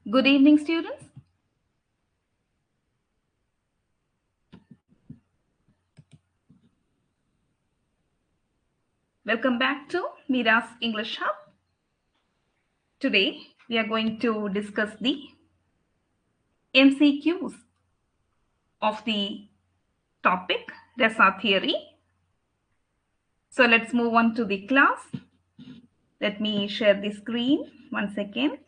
Good evening, students. Welcome back to Mira's English Hub. Today, we are going to discuss the MCQs of the topic Resa theory. So let's move on to the class. Let me share the screen. 1 second.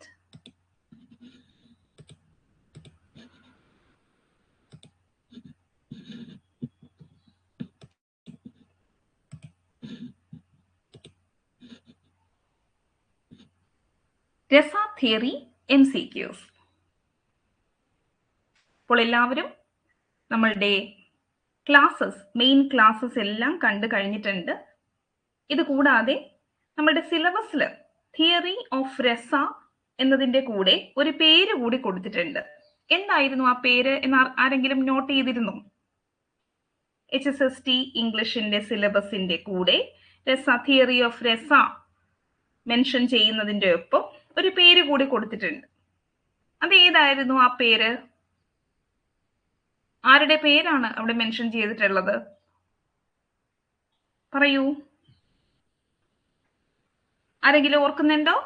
Resa theory MCQs. അപ്പോൾ എല്ലാവരും നമ്മളുടെ main classes എല്ലാം കണ്ടു കഴിഞ്ഞിട്ടുണ്ട്. ഇത് കൂടാതെ നമ്മുടെ സിലബസിൽ തിയറി ഓഫ് രസ എന്നതിൻ്റെ കൂടെ ഒരു പേര് കൂടി കൊടുത്തിട്ടുണ്ട്. എന്തായിരുന്നു ആ പേര് എന്ന് ആരെങ്കിലും നോട്ട് ചെയ്തിരുന്നു? HSST ഇംഗ്ലീഷിന്റെ സിലബസിന്റെ കൂടെ തിയറി ഓഫ് രസ മെൻഷൻ ചെയ്യുന്നതിൻ്റെ ഒപ്പം ഒരു പേര് കൂടി കൊടുത്തിട്ടുണ്ട്. അത് ഏതായിരുന്നു ആ പേര്? ആരുടെ പേരാണ് അവിടെ മെൻഷൻ ചെയ്തിട്ടുള്ളത്? പറയൂ, ആരെങ്കിലും ഓർക്കുന്നുണ്ടോ?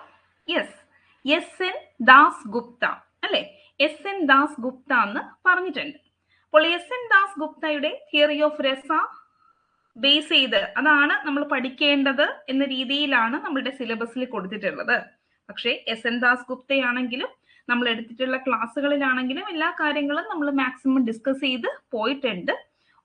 എസ്.എൻ. ദാസ് ഗുപ്ത അല്ലെ? എസ്.എൻ. ദാസ് ഗുപ്ത എന്ന് പറഞ്ഞിട്ടുണ്ട്. അപ്പോൾ എസ്.എൻ. ദാസ് ഗുപ്തയുടെ തിയറി ഓഫ് രസ ബേസ് ചെയ്ത് അതാണ് നമ്മൾ പഠിക്കേണ്ടത് എന്ന രീതിയിലാണ് നമ്മളുടെ സിലബസിൽ കൊടുത്തിട്ടുള്ളത്. പക്ഷേ എസ്.എൻ. ദാസ് ഗുപ്തയാണെങ്കിലും നമ്മൾ എടുത്തിട്ടുള്ള ക്ലാസ്സുകളിലാണെങ്കിലും എല്ലാ കാര്യങ്ങളും നമ്മൾ മാക്സിമം ഡിസ്കസ് ചെയ്ത് പോയിട്ടുണ്ട്.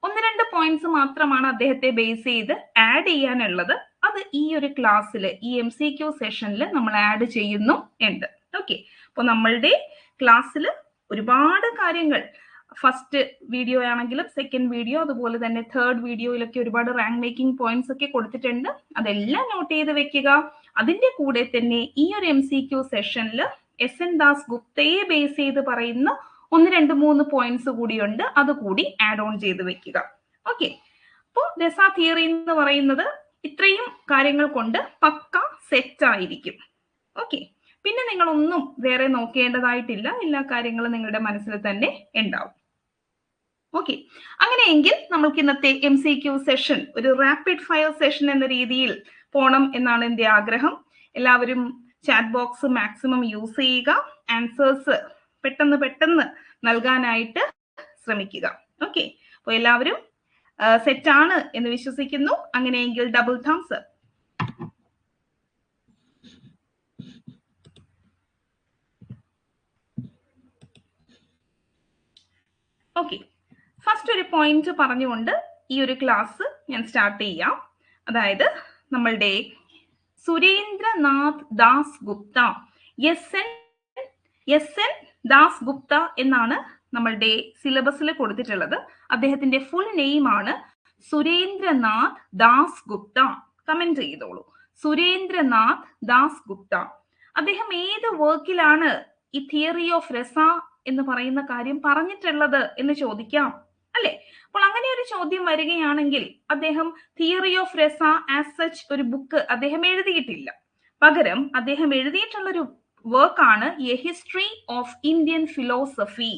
1-2 പോയിന്റ്സ് മാത്രമാണ് അദ്ദേഹത്തെ ബേസ് ചെയ്ത് ആഡ് ചെയ്യാനുള്ളത്. അത് ഈ ഒരു ക്ലാസ്സിൽ, ഈ MCQ സെഷനിൽ നമ്മൾ ആഡ് ചെയ്യുന്നു ഉണ്ട്. ഓക്കെ, അപ്പോൾ നമ്മളുടെ ക്ലാസ്സിൽ ഒരുപാട് കാര്യങ്ങൾ, ഫസ്റ്റ് വീഡിയോ ആണെങ്കിലും സെക്കൻഡ് വീഡിയോ അതുപോലെ തന്നെ തേർഡ് വീഡിയോയിലൊക്കെ ഒരുപാട് റാങ്ക് മേക്കിംഗ് പോയിന്റ്സ് ഒക്കെ കൊടുത്തിട്ടുണ്ട്. അതെല്ലാം നോട്ട് ചെയ്ത് വെക്കുക. അതിന്റെ കൂടെ തന്നെ ഈ ഒരു MCQ സെഷനിൽ എസ്.എൻ. ദാസ് ഗുപ്തയെ ബേസ് ചെയ്ത് പറയുന്ന 1-2-3 പോയിന്റ്സ് കൂടിയുണ്ട്. അതുകൂടി ആഡ് ഓൺ ചെയ്ത് വെക്കുക. ഓക്കെ, അപ്പോൾ രസ തിയറി എന്ന് പറയുന്നത് ഇത്രയും കാര്യങ്ങൾ കൊണ്ട് പക്ക സെറ്റ് ആയിരിക്കും. ഓക്കെ, പിന്നെ നിങ്ങളൊന്നും വേറെ നോക്കേണ്ടതായിട്ടില്ല. എല്ലാ കാര്യങ്ങളും നിങ്ങളുടെ മനസ്സിൽ തന്നെ ഉണ്ടാവും. ഓക്കെ, അങ്ങനെയെങ്കിൽ നമ്മൾക്ക് ഇന്നത്തെ MCQ സെഷൻ ഒരു റാപ്പിഡ് ഫയർ സെഷൻ എന്ന രീതിയിൽ പോണം എന്നാണ് എൻ്റെ ആഗ്രഹം. എല്ലാവരും ചാറ്റ് ബോക്സ് മാക്സിമം യൂസ് ചെയ്യുക. ആൻസേഴ്സ് പെട്ടെന്ന് നൽകാനായിട്ട് ശ്രമിക്കുക. ഓക്കെ, അപ്പോൾ എല്ലാവരും സെറ്റ് ആണ് എന്ന് വിശ്വസിക്കുന്നു. അങ്ങനെയെങ്കിൽ double thumbs up. Okay, first ഒരു പോയിന്റ് പറഞ്ഞുകൊണ്ട് ഈ ഒരു ക്ലാസ് ഞാൻ സ്റ്റാർട്ട് ചെയ്യാം. അതായത് നമ്മളുടെ സുരേന്ദ്രനാഥ് ദാസ് ഗുപ്ത, എസ്.എൻ. ദാസ് ഗുപ്ത എന്നാണ് നമ്മളുടെ സിലബസിൽ കൊടുത്തിട്ടുള്ളത്. അദ്ദേഹത്തിന്റെ ഫുൾ നെയിം ആണ് സുരേന്ദ്രനാഥ് ദാസ് ഗുപ്ത. കമന്റ് ചെയ്തോളൂ, സുരേന്ദ്രനാഥ് ദാസ് ഗുപ്ത. അദ്ദേഹം ഏത് വർക്കിലാണ് ഈ തിയറി ഓഫ് രസ എന്ന് പറയുന്ന കാര്യം പറഞ്ഞിട്ടുള്ളത് എന്ന് ചോദിക്കാം അല്ലെ? അപ്പോൾ അങ്ങനെ ഒരു ചോദ്യം വരികയാണെങ്കിൽ അദ്ദേഹം തിയറി ഓഫ് രസ ആസ് സച്ച് ഒരു ബുക്ക് അദ്ദേഹം എഴുതിയിട്ടില്ല. പകരം അദ്ദേഹം എഴുതിയിട്ടുള്ള ഒരു വർക്കാണ് A history of Indian philosophy.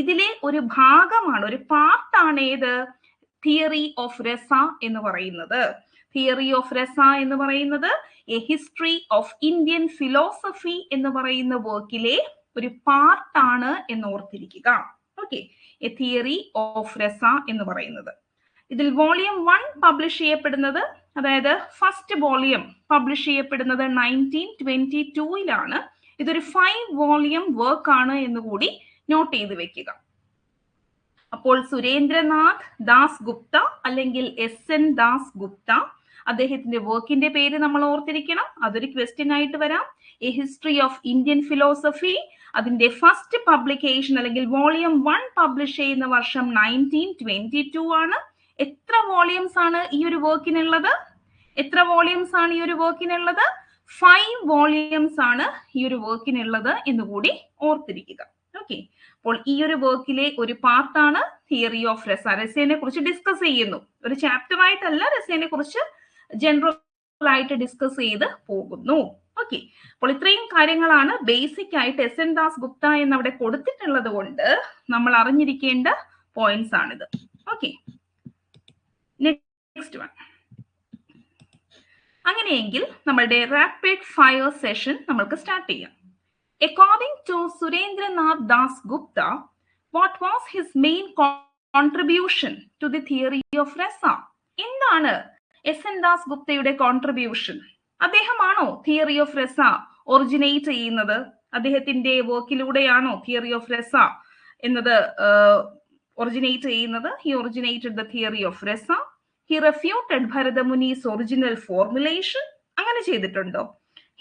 ഇതിലെ ഒരു ഭാഗമാണ്, ഒരു പാർട്ടാണ് ഏത്? തിയറി ഓഫ് രസ എന്ന് പറയുന്നത്. തിയറി ഓഫ് രസ എന്ന് പറയുന്നത് A history of Indian philosophy എന്ന് പറയുന്ന വർക്കിലെ ഒരു പാർട്ടാണ് എന്ന് ഓർത്തിരിക്കുക. ഓക്കെ, എ തിയറി ഓഫ് രസ എന്ന് പറയുന്നത്. ഇതിൽ വോളിയം 1 പബ്ലിഷ് ചെയ്യപ്പെടുന്നത്, അതായത് ഫസ്റ്റ് വോളിയം പബ്ലിഷ് ചെയ്യപ്പെടുന്നത് 1922 ഇതൊരു 5 വോളിയം വർക്ക് ആണ് എന്ന് കൂടി നോട്ട് ചെയ്ത് വെക്കുക. അപ്പോൾ സുരേന്ദ്രനാഥ് ദാസ് ഗുപ്ത അല്ലെങ്കിൽ എസ്.എൻ. ദാസ് ഗുപ്ത, അദ്ദേഹത്തിന്റെ വർക്കിന്റെ പേര് നമ്മൾ ഓർത്തിരിക്കണം. അതൊരു ക്വസ്റ്റ്യൻ ആയിട്ട് വരാം. A history of Indian philosophy, അതിന്റെ ഫസ്റ്റ് പബ്ലിക്കേഷൻ അല്ലെങ്കിൽ വോളിയം 1 പബ്ലിഷ് ചെയ്യുന്ന വർഷം 1922 ആണ്. എത്ര വോളിയംസ് ആണ് ഈ ഒരു വർക്കിനുള്ളത്? 5 വോളിയംസ് ആണ് ഈ ഒരു വർക്കിനുള്ളത് എന്നുകൂടി ഓർത്തിരിക്കുക. ഓക്കെ, അപ്പോൾ ഈ ഒരു വർക്കിലെ ഒരു പാർട്ടാണ് തിയറി ഓഫ് രസ. രസയെ കുറിച്ച് ഡിസ്കസ് ചെയ്യുന്നു. ഒരു ചാപ്റ്റർ ആയിട്ടല്ല, രസയെ കുറിച്ച് ജനറൽ ആയിട്ട് ഡിസ്കസ് ചെയ്ത് പോകുന്നു. ഓക്കെ, അപ്പോൾ ഇത്രയും കാര്യങ്ങളാണ് ബേസിക് ആയിട്ട് എസ് എൻ ദാസ് ഗുപ്ത എന്നവിടെ കൊടുത്തിട്ടുള്ളത് കൊണ്ട് നമ്മൾ അറിഞ്ഞിരിക്കേണ്ട പോയിന്റ്സ് ആണിത്. Okay, next one. അങ്ങനെയെങ്കിൽ നമ്മളുടെ റാപ്പിഡ് ഫയർ സെഷൻ നമ്മൾക്ക് സ്റ്റാർട്ട് ചെയ്യാം. According to Surendranath Das Gupta, what was his main contribution to the theory of rasa? എന്താണ് എസ് എൻ ദാസ് ഗുപ്തയുടെ കോൺട്രിബ്യൂഷൻ? അദ്ദേഹമാണോ തിയറി ഓഫ് രസ ഒറിജിനേറ്റ് ചെയ്യുന്നത്? അദ്ദേഹത്തിന്റെ വർക്കിലൂടെയാണോ തിയറി ഓഫ് രസ എന്നത് ഒറിജിനേറ്റ് ചെയ്യുന്നത്? He originated the theory of rasa. He refuted Bharatamuni's original formulation. അങ്ങനെ ചെയ്തിട്ടുണ്ടോ?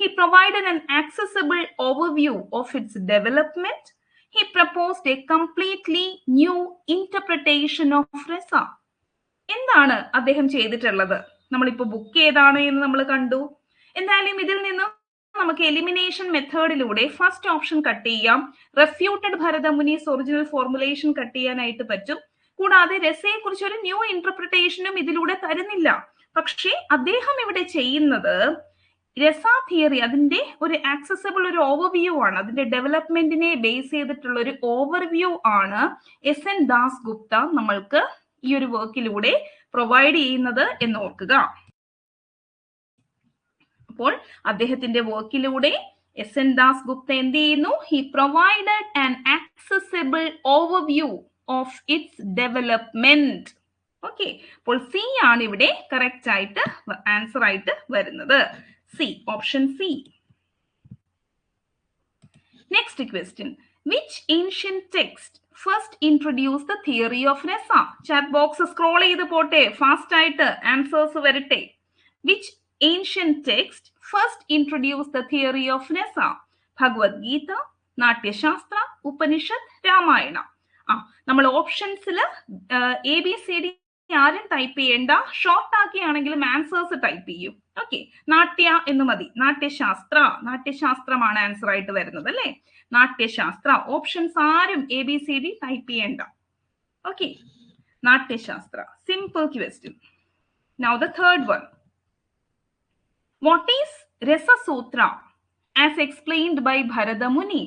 He provided an accessible overview of its development. He proposed a completely new interpretation of rasa. എന്താണ് അദ്ദേഹം ചെയ്തിട്ടുള്ളത്? നമ്മളിപ്പോ ബുക്ക് ഏതാണ് എന്ന് നമ്മൾ കണ്ടു. എന്തായാലും ഇതിൽ നിന്ന് നമുക്ക് എലിമിനേഷൻ മെത്തേഡിലൂടെ ഫസ്റ്റ് ഓപ്ഷൻ കട്ട് ചെയ്യാം. റെഫ്യൂട്ടഡ് ഭരതമുനീസ് ഒറിജിനൽ ഫോർമുലേഷൻ കട്ട് ചെയ്യാനായിട്ട് പറ്റും. കൂടാതെ രസയെ കുറിച്ച് ഒരു ന്യൂ ഇന്റർപ്രിട്ടേഷനും ഇതിലൂടെ തരുന്നില്ല. പക്ഷേ അദ്ദേഹം ഇവിടെ ചെയ്യുന്നത് രസ തിയറി, അതിന്റെ ഒരു ആക്സസിബിൾ ഒരു ഓവർവ്യൂ ആണ്, അതിന്റെ ഡെവലപ്മെന്റിനെ ബേസ് ചെയ്തിട്ടുള്ള ഒരു ഓവർവ്യൂ ആണ് എസ് എൻ ദാസ് ഗുപ്ത നമ്മൾക്ക് ഈ ഒരു വർക്കിലൂടെ പ്രൊവൈഡ് ചെയ്യുന്നത് എന്ന് ഓർക്കുക. അപ്പോൾ അദ്ദേഹത്തിന്റെ വർക്കിലൂടെ എസ് എൻ ദാസ് ഗുപ്ത എന്ത് ചെയ്യുന്നു? He provided an accessible overview of its development. Okay, അപ്പോൾ സി ആണ് ഇവിടെ കറക്റ്റ് ആയിട്ട് ആൻസർ ആയിട്ട് വരുന്നത്. C, option C. Next question. Which ancient text first introduced the theory of rasa? Chat box scroll ചെയ്ത് പോട്ടെ, ഫാസ്റ്റ് ആയിട്ട് ആൻസേഴ്സ് വരട്ടെ. Which ancient text first introduced the theory of rasa? ഭഗവത് ഗീത, നാട്യശാസ്ത്ര, ഉപനിഷത്ത്, രാമായണ. നമ്മൾ ഓപ്ഷൻസിൽ ABCD ആരും ടൈപ്പ് ചെയ്യേണ്ട, ഷോർട്ട് ആക്കിയാണെങ്കിലും answers type ചെയ്യും. ഓക്കെ, നാട്യ എന്ന് മതി. നാട്യശാസ്ത്ര, നാട്യശാസ്ത്രമാണ് ആൻസർ ആയിട്ട് വരുന്നത് അല്ലേ? നാട്യശാസ്ത്ര. ഓപ്ഷൻസ് ആരും ABCD ടൈപ്പ് ചെയ്യേണ്ട. Okay, Natyashastra. Simple question. Now the third one. What is Rasasutra as explained by Bharatamuni?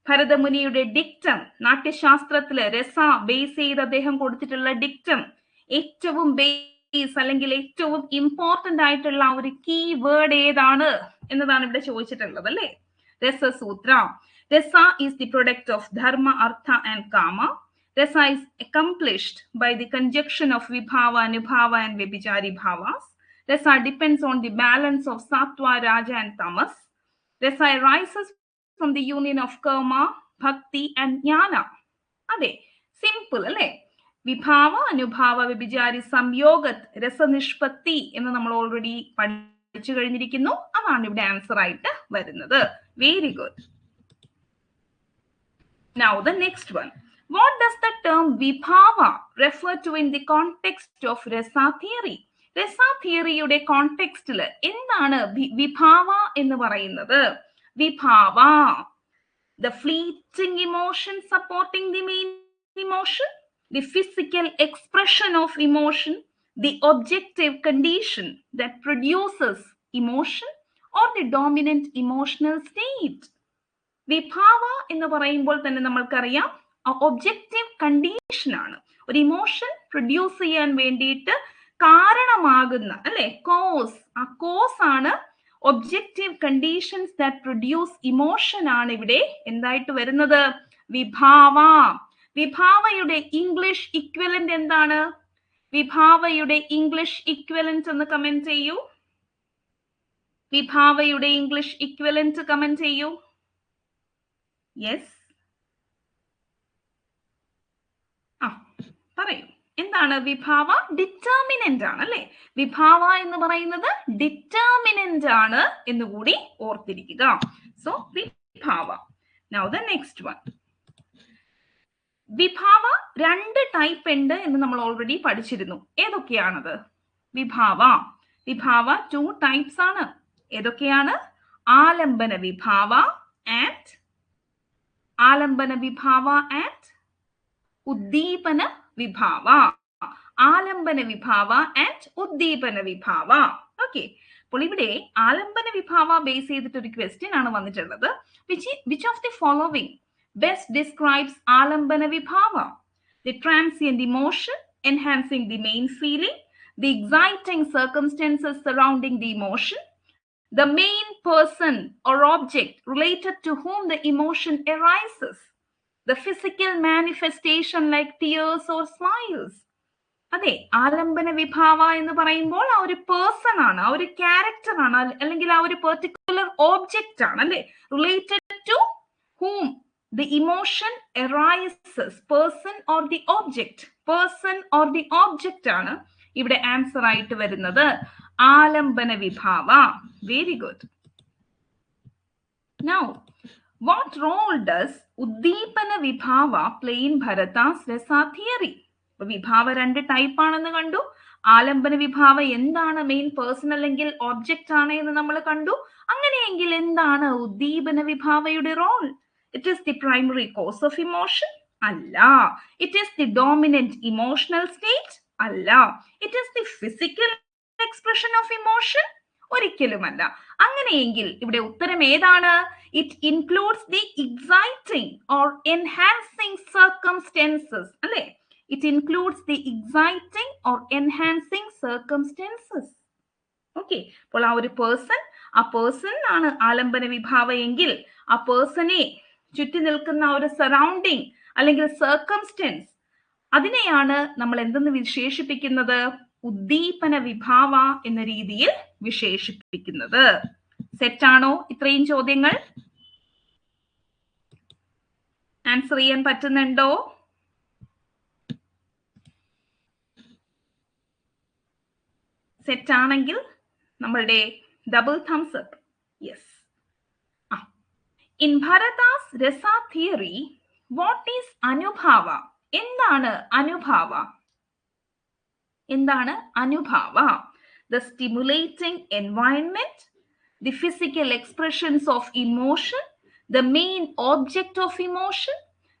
ഭരതമുനിയുടെ ഡിക്റ്റം, നാട്യശാസ്ത്രത്തില് രസ ബേസ് ചെയ്ത് അദ്ദേഹം കൊടുത്തിട്ടുള്ള ഡിക്റ്റം, ഏറ്റവും ബേസ് അല്ലെങ്കിൽ ഏറ്റവും ഇമ്പോർട്ടന്റ് ആയിട്ടുള്ള ഒരു കീ വേർഡ് ഏതാണ് എന്നതാണ് ഇവിടെ ചോദിച്ചിട്ടുള്ളത് അല്ലേ? Rasasutra. Rasa is the product of dharma, artha and kama. Rasa is accomplished by the conjunction of vibhava, anubhava and vyabhichari bhavas. Rasa depends on the balance of sattva, raja and tamas. Rasa arises from the union of karma, bhakti and jnana. അതെ, സിമ്പിൾ അല്ലേ? വിഭാവ, അനുഭാവ, വ്യഭിചാരി, സംയോഗത്, രസനിഷ്പത്തി എന്ന് നമ്മൾ ഓൾറെഡി പഠിച്ചു കഴിഞ്ഞിരിക്കുന്നു. അതാണ് ഇവിടെ ആൻസർ ആയിട്ട് വരുന്നത്. Very good. Now the next one. What does the term vibhava refer to in the context of rasa theory? രസ തിയറിയുടെ കോണ്ടെക്സ്റ്റിൽ എന്താണ് വിഭാവ എന്ന് പറയുന്നത്? വിഭാവ, the fleeting emotion supporting the main emotion, the physical expression of emotion, the objective condition that produces emotion, or the dominant emotional state. വിഭാവ എന്ന് പറയുമ്പോൾ തന്നെ നമ്മൾക്കറിയാം objective condition ആണ്. ഒരു ഇമോഷൻ പ്രൊഡ്യൂസ് ചെയ്യാൻ വേണ്ടിയിട്ട് കാരണമാകുന്ന അല്ലെ കോസ്, ആ കോസ് ആണ് objective conditions that produce emotion ആണ് ഇവിടെ എന്തായിട്ട് വരുന്നത്? വിഭാവ. വിഭാവയുടെ ഇംഗ്ലീഷ് ഇക്വലന്റ് എന്താണ്? വിഭാവയുടെ ഇംഗ്ലീഷ് ഇക്വലന്റ് എന്ന് കമന്റ് ചെയ്യൂ. വിഭാവയുടെ ഇംഗ്ലീഷ് ഇക്വലന്റ് കമന്റ് ചെയ്യൂ. യെസ്, പറയൂ. എന്താണ് വിഭാവ? ഡിറ്റർമിനന്റ് ആണ് അല്ലെ? വിഭാവ എന്ന് പറയുന്നത് ഡിറ്റർമിനന്റ് ആണ് എന്നുകൂടി ഓർത്തിരിക്കുക. So vibhava. Now the next one. Vibhava രണ്ട് ടൈപ്പ് ഉണ്ട് എന്ന് നമ്മൾ ഓൾറെഡി പഠിച്ചിരുന്നു. ഏതൊക്കെയാണത്? വിഭാവ 2 ടൈപ്സ് ആണ്. ഏതൊക്കെയാണ്? ആലംബന വിഭാവ ആൻഡ് ഉദ്ദീപന വിഭാവ. ആലംബന വിഭാവ ആൻഡ് ഉദ്ദീപന വിഭാവ. ഓക്കെ, അപ്പോൾ ഇവിടെ ആലംബന വിഭാവ ബേസ് ചെയ്തിട്ട് ഒരു ക്വസ്റ്റ്യൻ ആണ് വന്നിട്ടുള്ളത്. Which of the following best describes alambana vibhava? The transient emotion enhancing the main feeling, the exciting circumstances surrounding the emotion, the main person or object related to whom the emotion arises, the physical manifestation like tears or smiles. അതെ, ആലംബന വിഭാവ എന്ന് പറയുമ്പോൾ ആ ഒരു person ആണ്, ആ ഒരു character ആണ്, അല്ലെങ്കിൽ ആ ഒരു പെർട്ടിക്കുലർ ഓബ്ജക്റ്റ് ആണ് അല്ലെ, related to whom the emotion arises, person or the object, person or the object ആണ് ഇവിടെ ആൻസർ ആയിട്ട് വരുന്നത്. Alambana vibhava. Very good. Now, what role does uddipana vibhava play in Bharata's Rasa theory? Vibhava രണ്ട് ടൈപ്പ് ആണെന്ന് കണ്ടു. ആലംബന വിഭാവ എന്താണ്, മെയിൻ പേഴ്സൺ അല്ലെങ്കിൽ ഓബ്ജക്റ്റ് ആണ് എന്ന് നമ്മൾ കണ്ടു. അങ്ങനെയെങ്കിൽ എന്താണ് ഉദ്ദീപന വിഭാവയുടെ role? It is the primary cause of emotion? Allah. It is the dominant emotional state? Allah. It is the physical expression of emotion? ഒരിക്കലുമല്ല. അങ്ങനെയെങ്കിൽ ഇവിടെ ഉത്തരം ഏതാണ്? It includes the exciting or enhancing circumstances. അല്ലേ? It includes the exciting or enhancing circumstances. Okay, അപ്പോൾ ആ ഒരു person ആണ് ആലംബന വിഭാവ എങ്കിൽ ആ പേഴ്സണെ ചുറ്റി നിൽക്കുന്ന ഒരു സറൗണ്ടിങ് അല്ലെങ്കിൽ സർക്കംസ്റ്റൻസ്, അതിനെയാണ് നമ്മൾ എന്തെന്ന് വിശേഷിപ്പിക്കുന്നത്? ഉദ്ദീപന വിഭാവ എന്ന രീതിയിൽ വിശേഷിപ്പിക്കുന്നത്. സെറ്റാണോ ഇത്രയും ചോദ്യങ്ങൾ? ആൻസർ ചെയ്യാൻ പറ്റുന്നുണ്ടോ? സെറ്റാണെങ്കിൽ നമ്മളുടെ double thumbs up. Yes. In Bharata's Rasa theory, what is Anubhava? എന്താണ് അനുഭാവ? എന്താണ് അനുഭാവ? The stimulating environment, the physical expressions of emotion, the main object of emotion,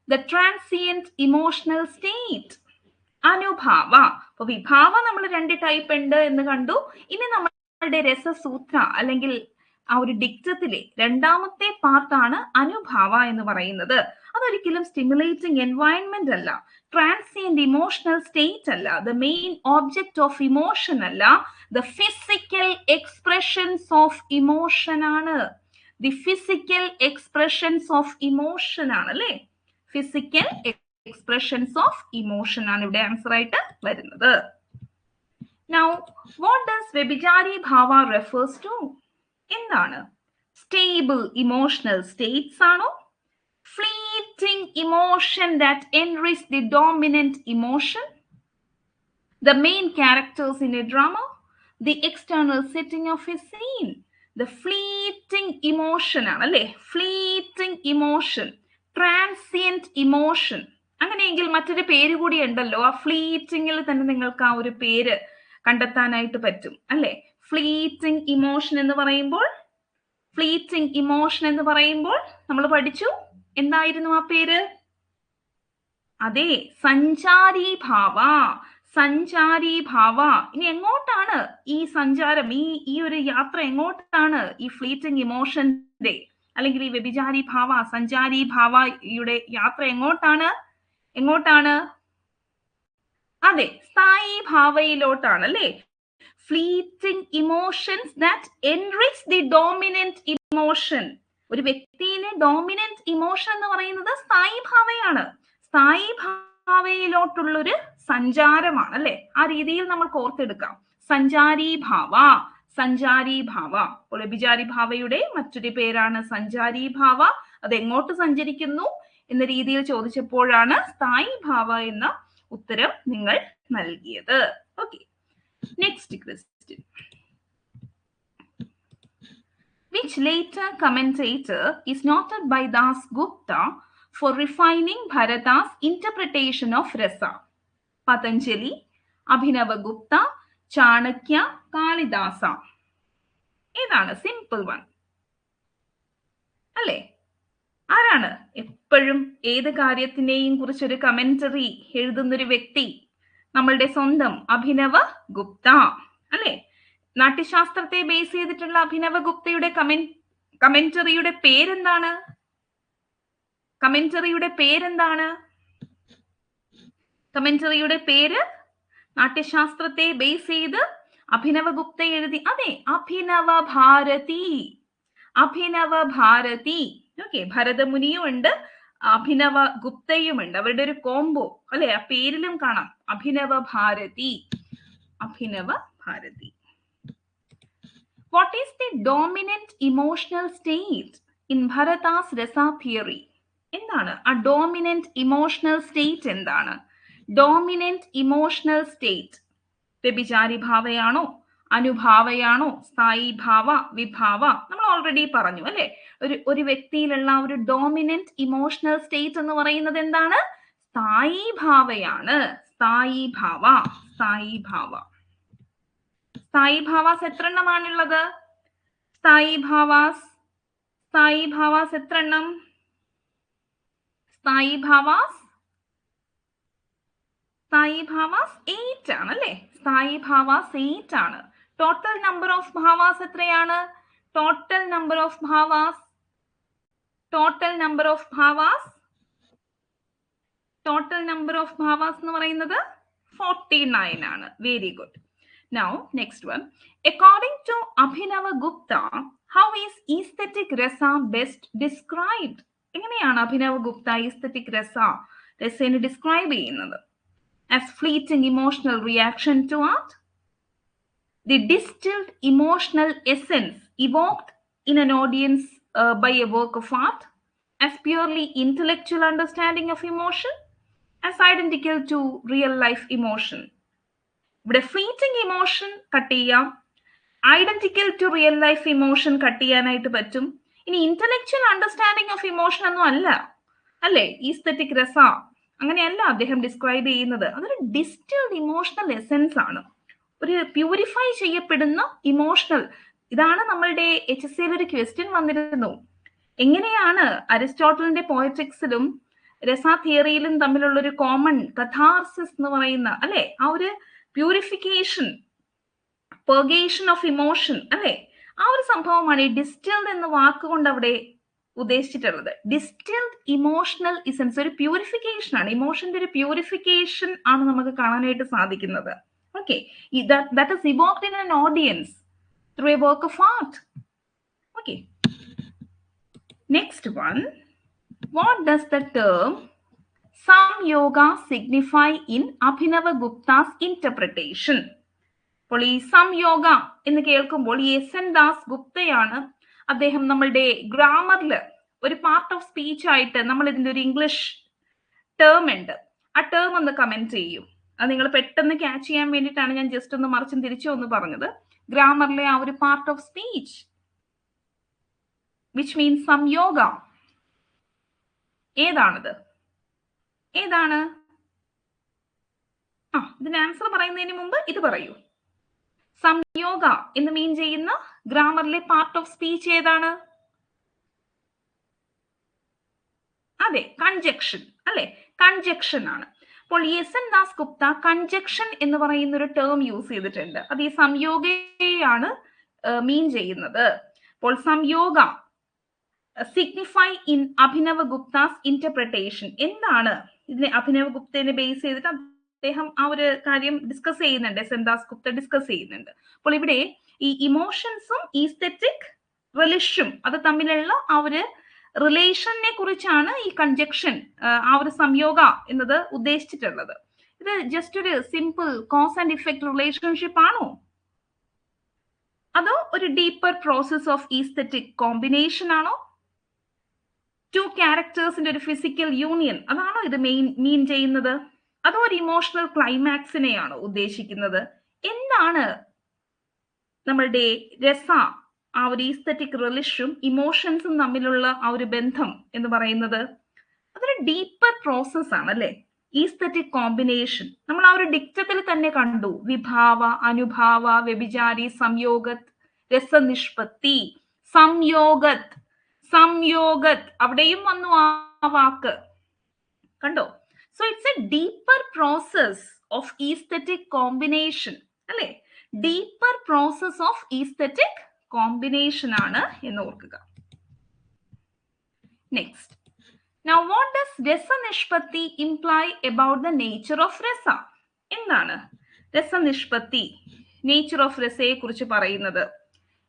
the transient emotional state. അനുഭാവ. അപ്പൊ വിഭാവ നമ്മൾ രണ്ട് ടൈപ്പ് ഉണ്ട് എന്ന് കണ്ടു. ഇനി നമ്മളുടെ രസസൂത്ര അല്ലെങ്കിൽ ആ ഒരു ഡിക്റ്റത്തിലെ രണ്ടാമത്തെ പാർട്ടാണ് അനുഭാവ എന്ന് പറയുന്നത്. അതൊരിക്കലും സ്റ്റിമുലേറ്റിംഗ് എൻവയൺമെന്റ് അല്ല, ട്രാൻസിയന്റ് ഇമോഷണൽ സ്റ്റേറ്റ് അല്ല, the main object of emotion അല്ല, the physical expressions of emotion ആണ്. The physical expressions of emotion ആണ് അല്ലെ, ഫിസിക്കൽ എക്സ്പ്രഷൻസ് ഓഫ് ഇമോഷൻ ആണ് ഇവിടെ ആൻസർ ആയിട്ട് വരുന്നത്. Now, what does വ്യഭിചാരി ഭാവ refers to? എന്താണ്? സ്റ്റേബിൾ ഇമോഷണൽ സ്റ്റേറ്റ്സ് ആണോ? Fleeting emotion that enrich the dominant emotion? The main characters in a drama? The external setting of a scene? The fleeting emotion ആണ് അല്ലേ? Fleeting emotion, transient emotion. അങ്ങനെയെങ്കിൽ മറ്റൊരു പേര് കൂടി ഉണ്ടല്ലോ, ആ ഫ്ലീറ്റിംഗിൽ തന്നെ നിങ്ങൾക്ക് ആ ഒരു പേര് കണ്ടെത്താനായിട്ട് പറ്റും അല്ലെ. ഫ്ലീറ്റിംഗ് ഇമോഷൻ എന്ന് പറയുമ്പോൾ നമ്മൾ പഠിച്ചു, എന്തായിരുന്നു ആ പേര്? അതെ, സഞ്ചാരി ഭാവ. സഞ്ചാരി ഭാവ. ഇനി എങ്ങോട്ടാണ് ഈ സഞ്ചാരം, ഈ ഒരു യാത്ര എങ്ങോട്ടാണ്? ഈ ഫ്ലീറ്റിംഗ് ഇമോഷന്റെ അല്ലെങ്കിൽ ഈ വ്യഭിചാരി ഭാവ, സഞ്ചാരി ഭാവയുടെ യാത്ര എങ്ങോട്ടാണ്? അതെ, സ്ഥായി ഭാവയിലോട്ടാണ് അല്ലെ. Fleeting emotions that enrich the dominant emotion. ഒരു വ്യക്തിയിലെ ഡോമിനന്റ് ഇമോഷൻ എന്ന് പറയുന്നത് സ്ഥായി ഭാവയാണ്. സ്ഥായി ഭാവയിലോട്ടുള്ളൊരു സഞ്ചാരമാണ് അല്ലെ. ആ രീതിയിൽ നമ്മൾ ഓർത്തെടുക്കാം. സഞ്ചാരി ഭാവ. അപ്പോൾ വ്യഭിചാരി ഭാവയുടെ മറ്റൊരു പേരാണ് സഞ്ചാരി ഭാവ. അത് എങ്ങോട്ട് സഞ്ചരിക്കുന്നു എന്ന രീതിയിൽ ചോദിച്ചപ്പോഴാണ് സ്ഥായി ഭാവ എന്ന ഉത്തരം നിങ്ങൾ നൽകിയത്. Okay, next question. Which later commentator is noted by Das Gupta for refining Bharata's interpretation of Rasa? Patanjali, Abhinava Gupta, Chanakya, Kalidasa. ഏതാണ്? സിമ്പിൾ വൺ അല്ലേ? ആരാണ് എപ്പോഴും ഏത് കാര്യത്തിനെയും കുറിച്ചൊരു കമന്ററി എഴുതുന്നൊരു വ്യക്തി? നമ്മളുടെ സ്വന്തം അഭിനവ ഗുപ്ത അല്ലെ. നാട്യശാസ്ത്രത്തെ ബേസ് ചെയ്തിട്ടുള്ള അഭിനവഗുപ്തയുടെ കമന്ററിയുടെ പേരെന്താണ്? കമന്ററിയുടെ പേരെന്താണ്? കമന്ററിയുടെ പേര് നാട്യശാസ്ത്രത്തെ ബേസ് ചെയ്ത് അഭിനവഗുപ്ത എഴുതി. അതെ, അഭിനവ ഭാരതി. അഭിനവ ഭാരതി. ഓക്കെ, ഭരതമുനിയും ഉണ്ട്, അഭിനവ ഗുപ്തയും ഉണ്ട്. അവരുടെ ഒരു കോംബോ അല്ലെ, ആ പേരിലും കാണാം Abhinava Bharati. Abhinava Bharati. What is the dominant emotional state in Bharata's Rasa theory? എന്താണ് ആ ഡോമിനന്റ് ഇമോഷണൽ സ്റ്റേറ്റ്? എന്താണ് ഡോമിനന്റ് ഇമോഷണൽ സ്റ്റേറ്റ്? വ്യഭിചാരി ഭാവയാണോ, അനുഭാവയാണോ, സ്ഥായി ഭാവ, വിഭാവ? നമ്മൾ ഓൾറെഡി പറഞ്ഞു അല്ലെ, ഒരു വ്യക്തിയിലുള്ള ഒരു ഡോമിനന്റ് ഇമോഷണൽ സ്റ്റേറ്റ് എന്ന് പറയുന്നത് എന്താണ്? സ്ഥായി ഭാവയാണ്. സ്ഥായി ഭാവ. സ്ഥായി ഭാവ. സ്ഥായി ഭാവാസ് എത്ര എണ്ണമാണുള്ളത്? സ്ഥായി ഭാവാസ് എത്ര എണ്ണം? സ്ഥായി ഭാവാസ് 8 ആണ് അല്ലെ. സ്ഥായി ഭാവാസ് 8 ആണ്. ടോട്ടൽ നമ്പർ ഓഫ് ഭാവാസ് എത്രയാണ്? ടോട്ടൽ നമ്പർ ഓഫ് ഭാവാസ് എന്ന് പറയുന്നത് 49 ആണ്. Very good. Now, next one. According to Abhinava Gupta, how is aesthetic rasa best described? എങ്ങനെയാണ് അഭിനവ ഗുപ്ത aesthetic രസനെ ഡിസ്ക്രൈബ് ചെയ്യുന്നത്? As fleeting emotional reaction to art, the distilled emotional essence evoked in an audience by a work of art, as purely intellectual understanding of emotion, as identical to real life emotion. ഇവിടെ fleeting emotion cut ചെയ്യാം, identical to real life emotion cut ചെയ്യാനായിട്ട് പറ്റും. ഇനി intellectual understanding of emotion ഒന്നും അല്ല അല്ലെ aesthetic രസ, അങ്ങനെയല്ല അദ്ദേഹം ഡിസ്ക്രൈബ് ചെയ്യുന്നത്. അതൊരു ഡിസ്റ്റിൽഡ് ഇമോഷണൽ എസെൻസ് ആണ്, ഒരു പ്യൂരിഫൈ ചെയ്യപ്പെടുന്ന ഇമോഷണൽ. ഇതാണ് നമ്മളുടെ HSCയിൽ ഒരു ക്വസ്റ്റ്യൻ വന്നിരുന്നു, എങ്ങനെയാണ് അരിസ്റ്റോട്ടലിന്റെ പോയറ്റിക്സിലും രസ തിയറിയിലും തമ്മിലുള്ള ഒരു കോമൺ കഥാർസിസ് എന്ന് പറയുന്ന അല്ലെ, ആ ഒരു പ്യൂരിഫിക്കേഷൻ, പെർഗേഷൻ ഓഫ് ഇമോഷൻ അല്ലെ, ആ ഒരു സംഭവമാണ് ഈ ഡിസ്റ്റിൽഡ് എന്ന വാക്കുകൊണ്ട് അവിടെ ഉദ്ദേശിച്ചിട്ടുള്ളത്. ഡിസ്റ്റിൽഡ് ഇമോഷണൽ ഇസെൻസ് ഒരു പ്യൂരിഫിക്കേഷൻ ആണ്, ഇമോഷന്റെ ഒരു പ്യൂരിഫിക്കേഷൻ ആണ് നമുക്ക് കാണാനായിട്ട് സാധിക്കുന്നത്. Okay, that is evoked in an audience through a work of art. Okay, next one. What does the term Samyoga signify in Abhinava Gupta's interpretation? അപ്പോൾ ഈ സംയോഗ എന്ന് കേൾക്കുമ്പോൾ ഈ എസ് എൻ ദാസ് ഗുപ്തയാണ് അദ്ദേഹം നമ്മളുടെ ഗ്രാമറിൽ ഒരു പാർട്ട് ഓഫ് സ്പീച്ച് ആയിട്ട് നമ്മൾ ഇതിന്റെ ഒരു ഇംഗ്ലീഷ് ടേം ഉണ്ട്, ആ ടേം ഒന്ന് കമന്റ് ചെയ്യും. അത് നിങ്ങൾ പെട്ടെന്ന് ക്യാച്ച് ചെയ്യാൻ വേണ്ടിയിട്ടാണ് ഞാൻ ജസ്റ്റ് ഒന്ന് മറിച്ചും തിരിച്ചും ഒന്ന് പറഞ്ഞത്. ഗ്രാമറിലെ ആ ഒരു part of speech which means samyoga, ഏതാണത്? ഏതാണ്? ഇതിന് ആൻസർ പറയുന്നതിന് മുമ്പ് ഇത് പറയൂ. സംയോഗ എന്ന് മീൻ ചെയ്യുന്ന ഗ്രാമറിലെ പാർട്ട് ഓഫ് സ്പീച്ച് ഏതാണ്? അതെ, കൺജക്ഷൻ അല്ലെ, കൺജക്ഷൻ ആണ്. അപ്പോൾ S N Das Gupta congestion എന്ന് പറയുന്ന ഒരു ടേം യൂസ് ചെയ്തിട്ടുണ്ട്. അത് ഈ സംയോഗയാണ് മീൻ ചെയ്യുന്നത്. അപ്പോൾ സംയോഗ signify in Abhinava Guptas interpretation. എന്താണ് ഇതിനെ അഭിനവ ഗുപ്തനെ ബേസ് ചെയ്തിട്ട് അദ്ദേഹം ആ ഒരു കാര്യം ഡിസ്കസ് ചെയ്യുന്നുണ്ട്, S N Das Gupta discuss ചെയ്യുന്നുണ്ട്. അപ്പോൾ ഇവിടെ ഈ ഇമോഷൻസും ഈസ്തെറ്റിക് റിലേഷനും അത് തമ്മിലുള്ള ആ ഒരു റിലേഷനെ കുറിച്ചാണ് ഈ കൺജക്ഷൻ, ആ ഒരു സംയോഗ എന്നത് ഉദ്ദേശിച്ചിട്ടുള്ളത്. ഇത് ജസ്റ്റ് ഒരു simple cause and effect relationship ആണോ, അതോ ഒരു deeper process of aesthetic combination ആണോ? ടു ക്യാരക്ടേഴ്സിന്റെ ഒരു ഫിസിക്കൽ യൂണിയൻ, അതാണോ ഇത് മീൻ ചെയ്യുന്നത്? അതോ ഒരു ഇമോഷണൽ ക്ലൈമാക്സിനെയാണോ ഉദ്ദേശിക്കുന്നത്? എന്താണ് നമ്മളുടെ രസ ആ ഒരു ഈസ്തെറ്റിക് റിലേഷനും ഇമോഷൻസും തമ്മിലുള്ള ആ ഒരു ബന്ധം എന്ന് പറയുന്നത്? അതൊരു ഡീപ്പർ പ്രോസസ് ആണ് അല്ലെ, ഈസ്തെറ്റിക് കോമ്പിനേഷൻ. നമ്മൾ ആ ഒരു ഡിക്റ്റത്തിൽ തന്നെ കണ്ടു, വിഭാവ, അനുഭാവ, വ്യഭിചാരി, സംയോഗത്, രസനിഷ്പത്തി, സംയോഗത്, അവിടെയും വന്നു ആ വാക്ക്, കണ്ടോ? So it's a deeper process of aesthetic combination അല്ലെ, deeper process of aesthetic combination ആണ് എന്ന് ഓർക്കുക. Next, now what does rasanishpatti imply about the nature of രസ? എന്താണ് രസനിഷ്പത്തി, നേച്ചർ ഓഫ് രസയെ കുറിച്ച് പറയുന്നത്?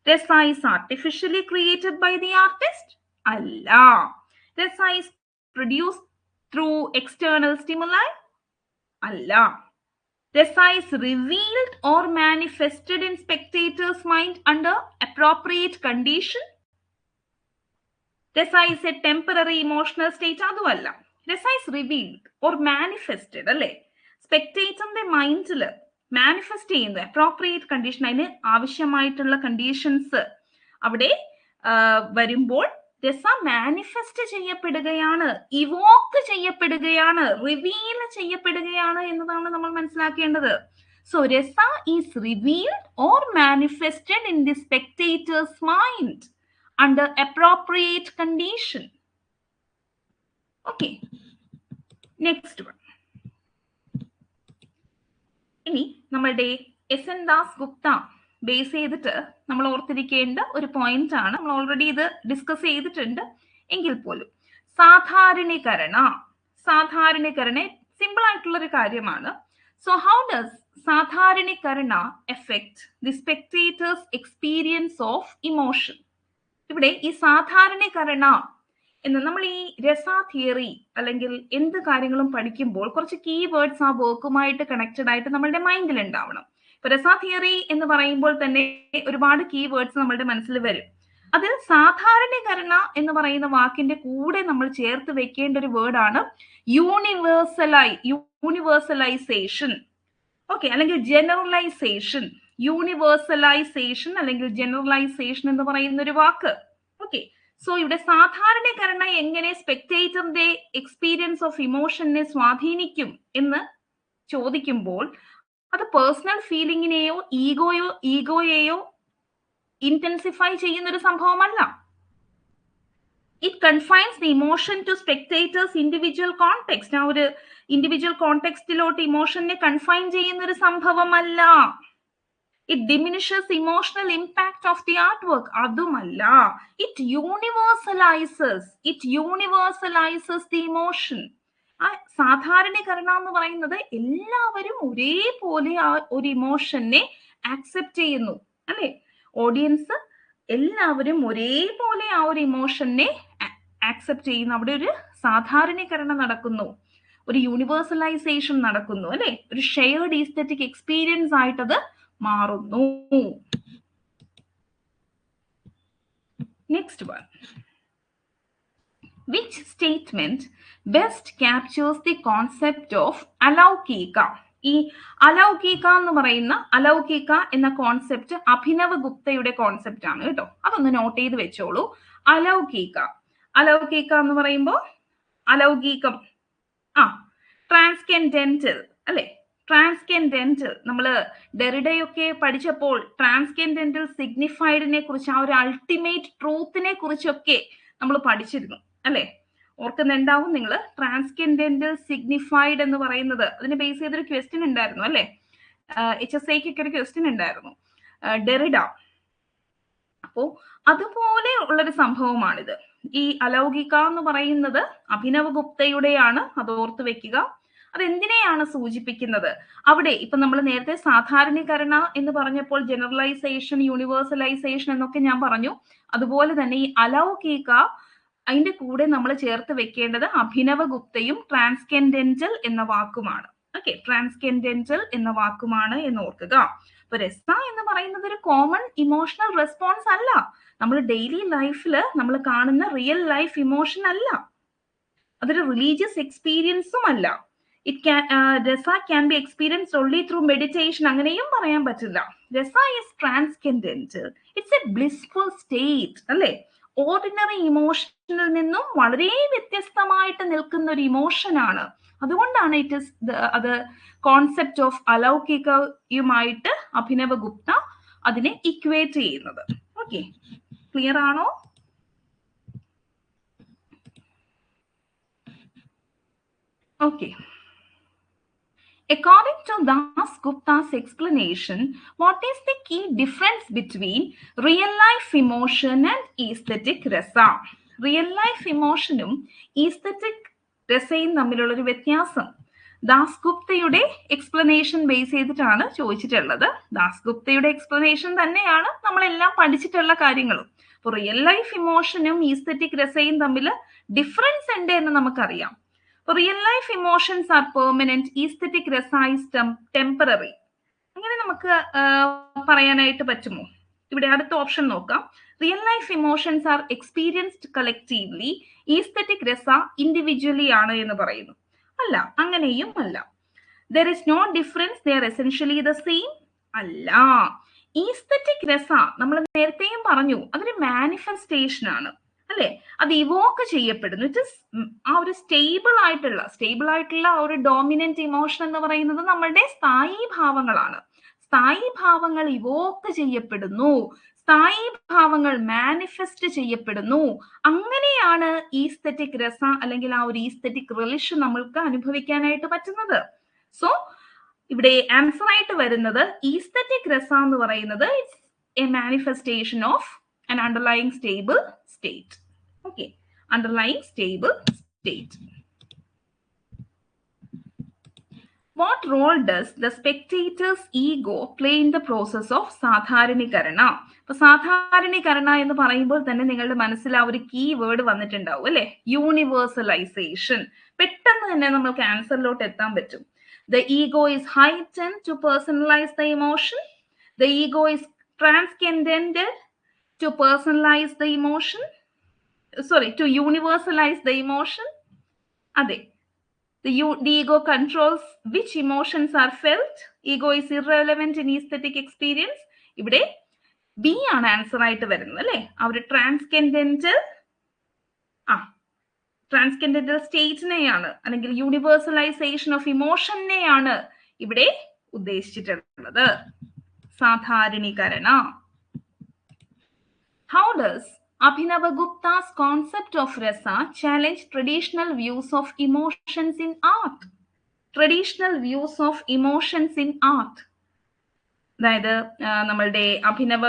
രസ is artificially created by the artist? അല്ല. രസ is produced through external stimuli? അല്ല. രസ is revealed or manifested in spectator's mind under appropriate condition? രസ is a temporary emotional state? അതുമല്ല. രസ is revealed or manifested, അല്ലേ? സ്പെക്ടേറ്ററിന്റെ മൈൻഡിൽ മാനിഫെസ്റ്റ് ചെയ്യുന്നത് അപ്രോപ്രിയേറ്റ് കണ്ടീഷൻ, അതിന് ആവശ്യമായിട്ടുള്ള കണ്ടീഷൻസ് അവിടെ വരുമ്പോൾ രസ മാനിഫെസ്റ്റ് ചെയ്യപ്പെടുകയാണ്, ഇവോക്ക് ചെയ്യപ്പെടുകയാണ്, റിവീൽ ചെയ്യപ്പെടുകയാണ് എന്നതാണ് നമ്മൾ മനസ്സിലാക്കേണ്ടത്. സോ രസ is revealed or manifested in the spectators mind under appropriate condition. Okay, next one. ഇനി നമ്മളുടെ എസ്.എൻ. ദാസ് ഗുപ്ത ബേസ് ചെയ്തിട്ട് നമ്മൾ ഓർത്തിരിക്കേണ്ട ഒരു പോയിന്റ് ആണ്. നമ്മൾ ഓൾറെഡി ഇത് ഡിസ്കസ് ചെയ്തിട്ടുണ്ട് എങ്കിൽ പോലും സാധാരണീകരണ സിമ്പിൾ ആയിട്ടുള്ള ഒരു കാര്യമാണ്. So how does sadharanikarana effect the spectator's experience of emotion? ഇവിടെ ഈ സാധാരണീകരണ എന്ന് നമ്മൾ ഈ രസ തിയറി അല്ലെങ്കിൽ എന്ത് കാര്യങ്ങളും പഠിക്കുമ്പോൾ കുറച്ച് കീവേഡ്സ് ആ വർക്കുമായിട്ട് കണക്റ്റഡ് ആയിട്ട് നമ്മളുടെ മൈൻഡിൽ ഉണ്ടാവണം. ഇപ്പൊ രസ തിയറി എന്ന് പറയുമ്പോൾ തന്നെ ഒരുപാട് കീവേഡ്സ് നമ്മളുടെ മനസ്സിൽ വരും. അതിൽ സാധാരണീകരണ എന്ന് പറയുന്ന വാക്കിന്റെ കൂടെ നമ്മൾ ചേർത്ത് വെക്കേണ്ട ഒരു വേർഡാണ് യൂണിവേഴ്സലൈസേഷൻ. ഓക്കെ, അല്ലെങ്കിൽ ജനറലൈസേഷൻ. യൂണിവേഴ്സലൈസേഷൻ അല്ലെങ്കിൽ ജനറലൈസേഷൻ എന്ന് പറയുന്ന ഒരു വാക്ക്. ഓക്കെ, സോ ഇവിടെ സാധാരണീകരണ എങ്ങനെ സ്പെക്ടേറ്ററിന്റെ എക്സ്പീരിയൻസ് ഓഫ് ഇമോഷനെ സ്വാധീനിക്കും എന്ന് ചോദിക്കുമ്പോൾ അത് പേഴ്സണൽ ഫീലിങ്ങിനെയോ ഈഗോയെയോ ഇന്റൻസിഫൈ ചെയ്യുന്ന ഒരു സംഭവമല്ല. It confines the emotion to spectator's individual context. ആ ഒരു ഇൻഡിവിജ്വൽ കോണ്ടെക്സ്റ്റിലോട്ട് ഇമോഷനെ കൺഫൈൻ ചെയ്യുന്ന ഒരു സംഭവമല്ല. It diminishes the emotional impact of the artwork. അതുമല്ല. It universalizes the emotion. ആ സാധാരണീകരണ എന്ന് പറയുന്നത് എല്ലാവരും ഒരേപോലെ ആ ഒരു ഇമോഷനെ ആക്സെപ്റ്റ് ചെയ്യുന്നു, അല്ലെ? ഓഡിയൻസ് എല്ലാവരും ഒരേപോലെ ആ ഒരു ഇമോഷനെ ആക്സെപ്റ്റ് ചെയ്യുന്നു. അവിടെ ഒരു സാധാരണീകരണം നടക്കുന്നു, ഒരു യൂണിവേഴ്സലൈസേഷൻ നടക്കുന്നു, അല്ലെ? ഒരു ഷെയർഡ് ഈസ്തെറ്റിക് എക്സ്പീരിയൻസ് ആയിട്ടത് മാറുന്നു. Next one. Which statement best captures the concept of അലൗകിക? ഈ അലൗകിക എന്ന് പറയുന്ന അലൗകിക എന്ന കോൺസെപ്റ്റ് അഭിനവ് ഗുപ്തയുടെ കോൺസെപ്റ്റ് ആണ് കേട്ടോ. അതൊന്ന് നോട്ട് ചെയ്ത് വെച്ചോളൂ. അലൗകിക എന്ന് പറയുമ്പോൾ അലൗകികം, ട്രാൻസ്കെൻഡന്റൽ, അല്ലെ? ട്രാൻസ്കെൻഡന്റൽ നമ്മള് ഡെറിഡയൊക്കെ പഠിച്ചപ്പോൾ ട്രാൻസ്കെൻഡന്റൽ സിഗ്നിഫൈഡിനെ കുറിച്ച്, ആ ഒരു അൾട്ടിമേറ്റ് ട്രൂത്തിനെ കുറിച്ചൊക്കെ നമ്മൾ പഠിച്ചിരുന്നു, അല്ലെ? ഓർക്കുന്നുണ്ടാവും നിങ്ങൾ. ട്രാൻസ്കെൻഡന്റൽ സിഗ്നിഫൈഡ് എന്ന് പറയുന്നത് അതിനെ ബേസ് ചെയ്തൊരു ക്വസ്റ്റ്യൻ ഉണ്ടായിരുന്നു, അല്ലെ? HSIക്ക് ഒരു ക്വസ്റ്റ്യൻ ഉണ്ടായിരുന്നു, ഡെറിഡ. അപ്പോ അതുപോലെ ഉള്ളൊരു സംഭവമാണിത്. ഈ അലൗകിക എന്ന് പറയുന്നത് അഭിനവ് ഗുപ്തയുടെയാണ്, അത് ഓർത്ത് വെക്കുക. അതെന്തിനെയാണ് സൂചിപ്പിക്കുന്നത്? അവിടെ ഇപ്പൊ നമ്മൾ നേരത്തെ സാധാരണീകരണ എന്ന് പറഞ്ഞപ്പോൾ ജനറലൈസേഷൻ, യൂണിവേഴ്സലൈസേഷൻ എന്നൊക്കെ ഞാൻ പറഞ്ഞു. അതുപോലെ തന്നെ ഈ അലൗകിക അതിന്റെ കൂടെ നമ്മൾ ചേർത്ത് വെക്കേണ്ടത് അഭിനവ് ഗുപ്തയും ട്രാൻസ്കെൻഡന്റൽ എന്ന വാക്കുമാണ്. ഓക്കെ, ട്രാൻസ്കെൻഡന്റൽ എന്ന വാക്കുമാണ് എന്ന് ഓർക്കുക. അപ്പൊ രസ എന്ന് പറയുന്നത് ഒരു കോമൺ ഇമോഷണൽ റെസ്പോൺസ് അല്ല, നമ്മൾ ഡെയിലി ലൈഫിൽ നമ്മൾ കാണുന്ന റിയൽ ലൈഫ് ഇമോഷൻ അല്ല, അതൊരു റിലീജിയസ് എക്സ്പീരിയൻസും അല്ല. Rasa can be experienced only through meditation, അങ്ങനെയും പറയാൻ പറ്റില്ല. Rasa is transcendental, it's a blissful state, അല്ലെ? ഓർഡിനറി ഇമോഷനിൽ നിന്നും വളരെ വ്യത്യസ്തമായിട്ട് നിൽക്കുന്ന ഒരു ഇമോഷനാണ്. അതുകൊണ്ടാണ് അത് കോൺസെപ്റ്റ് ഓഫ് അലൗകികയുമായിട്ട് അഭിനവ് ഗുപ്ത അതിനെ ഇക്വേറ്റ് ചെയ്യുന്നത്. ഓക്കെ, ക്ലിയർ ആണോ? Okay, According to Das Gupta's explanation, what is the key difference between real life emotion and aesthetic rasa? Real life emotionും aesthetic രസയും തമ്മിലുള്ളൊരു വ്യത്യാസം ദാസ് ഗുപ്തയുടെ എക്സ്പ്ലനേഷൻ ബേസ് ചെയ്തിട്ടാണ് ചോദിച്ചിട്ടുള്ളത്. ദാസ് ഗുപ്തയുടെ എക്സ്പ്ലനേഷൻ തന്നെയാണ് നമ്മളെല്ലാം പഠിച്ചിട്ടുള്ള കാര്യങ്ങളും. അപ്പോൾ റിയൽ ലൈഫ് ഇമോഷനും ഈസ്തെറ്റിക് രസയും തമ്മിൽ ഡിഫറൻസ് ഉണ്ട് എന്ന് നമുക്കറിയാം. Real life emotions are permanent, aesthetic rasa is temporary. അങ്ങനെ നമുക്ക് പറയാനായിട്ട് പറ്റുമോ? ഇവിടെ അടുത്ത ഓപ്ഷൻ നോക്കാം. Real life emotions are experienced collectively, aesthetic rasa individually ആണ് എന്ന് പറയുന്നു. അല്ല, അങ്ങനെയും അല്ല. There is no difference, they are essentially the same. അല്ല, ഈസ്തെറ്റിക് രസ നമ്മൾ നേരത്തെയും പറഞ്ഞു അതൊരു മാനിഫെസ്റ്റേഷൻ ആണ്, അല്ലെ? അത് ഇവോക്ക് ചെയ്യപ്പെടുന്നു. ഇറ്റ് ഇസ് ആ ഒരു സ്റ്റേബിൾ ആയിട്ടുള്ള ആ ഒരു ഡോമിനന്റ് ഇമോഷൻ എന്ന് പറയുന്നത് നമ്മളുടെ സ്ഥായി ഭാവങ്ങളാണ്. സ്ഥായി ഭാവങ്ങൾ ഇവോക്ക് ചെയ്യപ്പെടുന്നു, സ്ഥായി ഭാവങ്ങൾ മാനിഫെസ്റ്റ് ചെയ്യപ്പെടുന്നു. അങ്ങനെയാണ് ഈസ്തെറ്റിക് രസ അല്ലെങ്കിൽ ആ ഒരു ഈസ്തെറ്റിക് റിലേഷൻ നമ്മൾക്ക് അനുഭവിക്കാനായിട്ട് പറ്റുന്നത്. സോ ഇവിടെ ആൻസർ ആയിട്ട് വരുന്നത് ഈസ്തെറ്റിക് രസ എന്ന് പറയുന്നത് it's A manifestation of an underlying stable state. Okay, underlying stable state. What role does the spectator's ego play in the process of സാധാരണീകരണ? അപ്പൊ സാധാരണീകരണ എന്ന് പറയുമ്പോൾ തന്നെ നിങ്ങളുടെ മനസ്സിൽ ആ ഒരു കീ വേർഡ് വന്നിട്ടുണ്ടാവും, അല്ലെ? യൂണിവേഴ്സലൈസേഷൻ. പെട്ടെന്ന് തന്നെ നമുക്ക് ആൻസറിലോട്ട് എത്താൻ പറ്റും. The ego is heightened to personalize the emotion. The ego is transcended to personalize the emotion, to universalize the emotion. Ade, the ego controls which emotions are felt. Ego is irrelevant in aesthetic experience. Ivide B ആണ് answer ആയിട്ട് വരുന്നത്, അല്ലെ? ആ ഒരു ട്രാൻസ്കെൻഡന്റൽ സ്റ്റേറ്റിനെയാണ് അല്ലെങ്കിൽ universalisation of ഇമോഷനെയാണ് ഇവിടെ ഉദ്ദേശിച്ചിട്ടുള്ളത്. സാധാരണീകരണ. How does Abhinava Gupta's concept of rasa challenge traditional views of emotions in art? Traditional views of emotions in art. അതായത് നമ്മളുടെ അഭിനവ